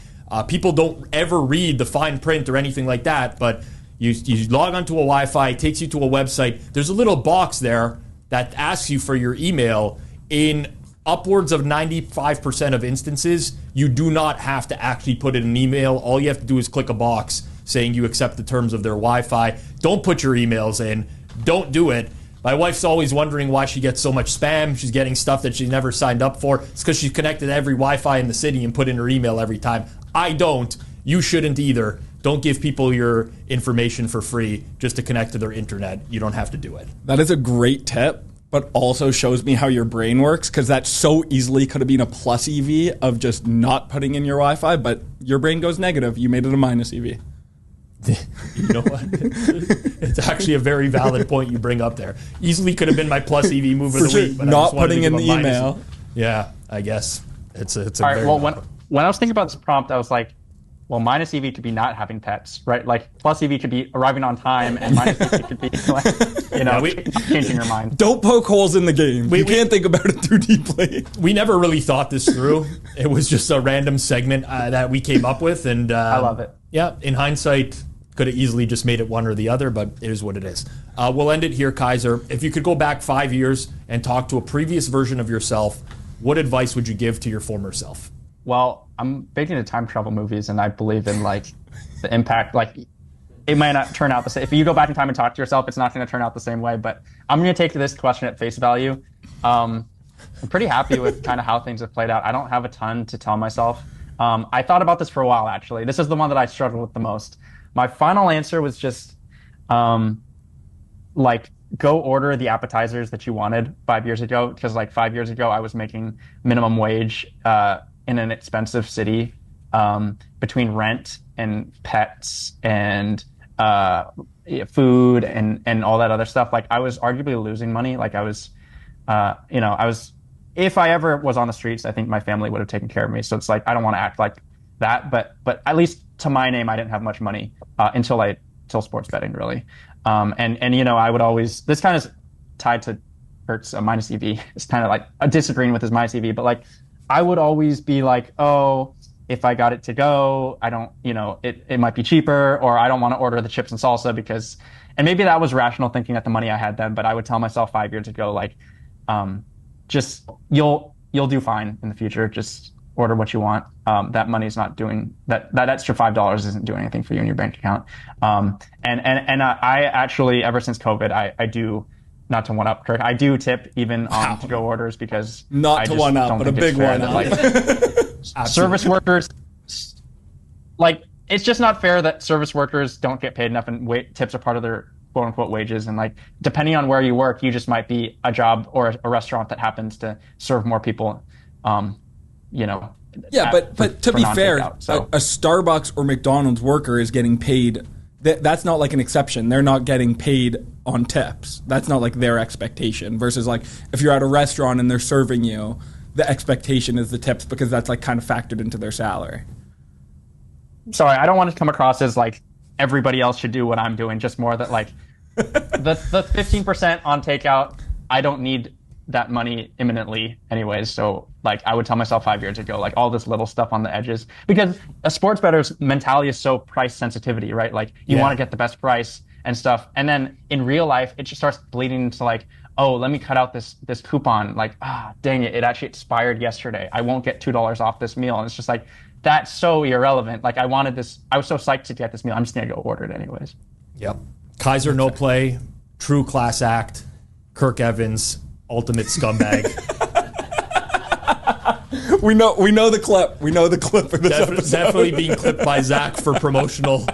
People don't ever read the fine print or anything like that, but you log onto a Wi-Fi, it takes you to a website. There's a little box there that asks you for your email. In upwards of 95% of instances, you do not have to actually put in an email. All you have to do is click a box saying you accept the terms of their Wi-Fi. Don't put your emails in. Don't do it. My wife's always wondering why she gets so much spam. She's getting stuff that she's never signed up for. It's because she's connected to every Wi-Fi in the city and put in her email every time. I don't. You shouldn't either. Don't give people your information for free just to connect to their internet. You don't have to do it. That is a great tip, but also shows me how your brain works, because that so easily could have been a plus EV of just not putting in your Wi-Fi, but your brain goes negative. You made it a minus EV. You know what? It's actually a very valid point you bring up there. Easily could have been my plus EV move of the week, but not I just wanted putting to in give the a minus. email. Yeah, I guess it's a All right. very Well, when I was thinking about this prompt, I was like, well, minus EV could be not having pets, right? Like plus EV could be arriving on time, and minus EV could be like, changing your mind. Don't poke holes in the game. You can't think about it too deeply. We never really thought this through. It was just a random segment that we came up with, and I love it. Yeah, in hindsight, could have easily just made it one or the other, but it is what it is. We'll end it here, Keyser. If you could go back 5 years and talk to a previous version of yourself, what advice would you give to your former self? Well, I'm big into time travel movies, and I believe in like the impact. Like, it might not turn out the same. If you go back in time and talk to yourself, it's not going to turn out the same way. But I'm going to take this question at face value. I'm pretty happy with kind of how things have played out. I don't have a ton to tell myself. I thought about this for a while, actually. This is the one that I struggled with the most. My final answer was just like, go order the appetizers that you wanted 5 years ago, because like 5 years ago I was making minimum wage in an expensive city, between rent and pets and food and all that other stuff. Like, I was arguably losing money. Like, I was if I ever was on the streets, I think my family would have taken care of me. So it's like, I don't want to act like that, but at least to my name, I didn't have much money until sports betting, really. And I would always, this kind of is tied to Kurt's minus EV. It's kind of like disagreeing with his minus EV, but like, I would always be like, oh, if I got it to go, I don't, it might be cheaper, or I don't want to order the chips and salsa because, and maybe that was rational thinking at the money I had then, but I would tell myself 5 years ago, like, just, you'll do fine in the future. Just order what you want. That money's not doing that extra $5 isn't doing anything for you in your bank account. And I actually, ever since COVID, I do, not to one up Kirk, I do tip even on to go orders, because not to one up, but a big one up. Like, service workers, like, it's just not fair that service workers don't get paid enough, and tips are part of their quote unquote wages. And like, depending on where you work, you just might be a job or a restaurant that happens to serve more people. Yeah, but to be fair, a Starbucks or McDonald's worker is getting paid. That's not like an exception. They're not getting paid on tips. That's not like their expectation. Versus like, if you're at a restaurant and they're serving you, the expectation is the tips, because that's like kind of factored into their salary. Sorry, I don't want to come across as like everybody else should do what I'm doing. Just more that like the 15% on takeout, I don't need that money imminently anyways. So like, I would tell myself 5 years ago, like, all this little stuff on the edges, because a sports bettor's mentality is so price sensitivity, right? Like, you want to get the best price and stuff. And then in real life, it just starts bleeding into like, oh, let me cut out this coupon. Like, dang it, it actually expired yesterday. I won't get $2 off this meal. And it's just like, that's so irrelevant. Like, I wanted this, I was so psyched to get this meal. I'm just going to go order it anyways. Yep. Keyser NoPlay, true class act. Kirk Evans, ultimate scumbag. We know the clip. We know the clip for this episode. Definitely being clipped by Zach for promotional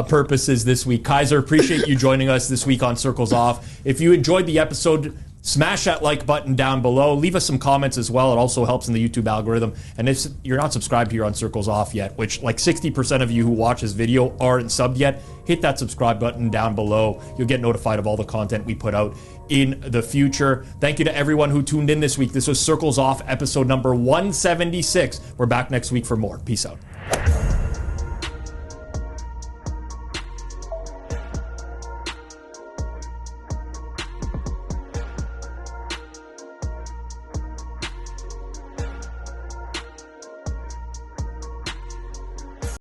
purposes this week. Keyser, appreciate you joining us this week on Circles Off. If you enjoyed the episode, smash that like button down below. Leave us some comments as well. It also helps in the YouTube algorithm. And if you're not subscribed here on Circles Off yet, which like 60% of you who watch this video aren't subbed yet, hit that subscribe button down below. You'll get notified of all the content we put out in the future. Thank you to everyone who tuned in this week. This was Circles Off, episode number 176. We're back next week for more. Peace out.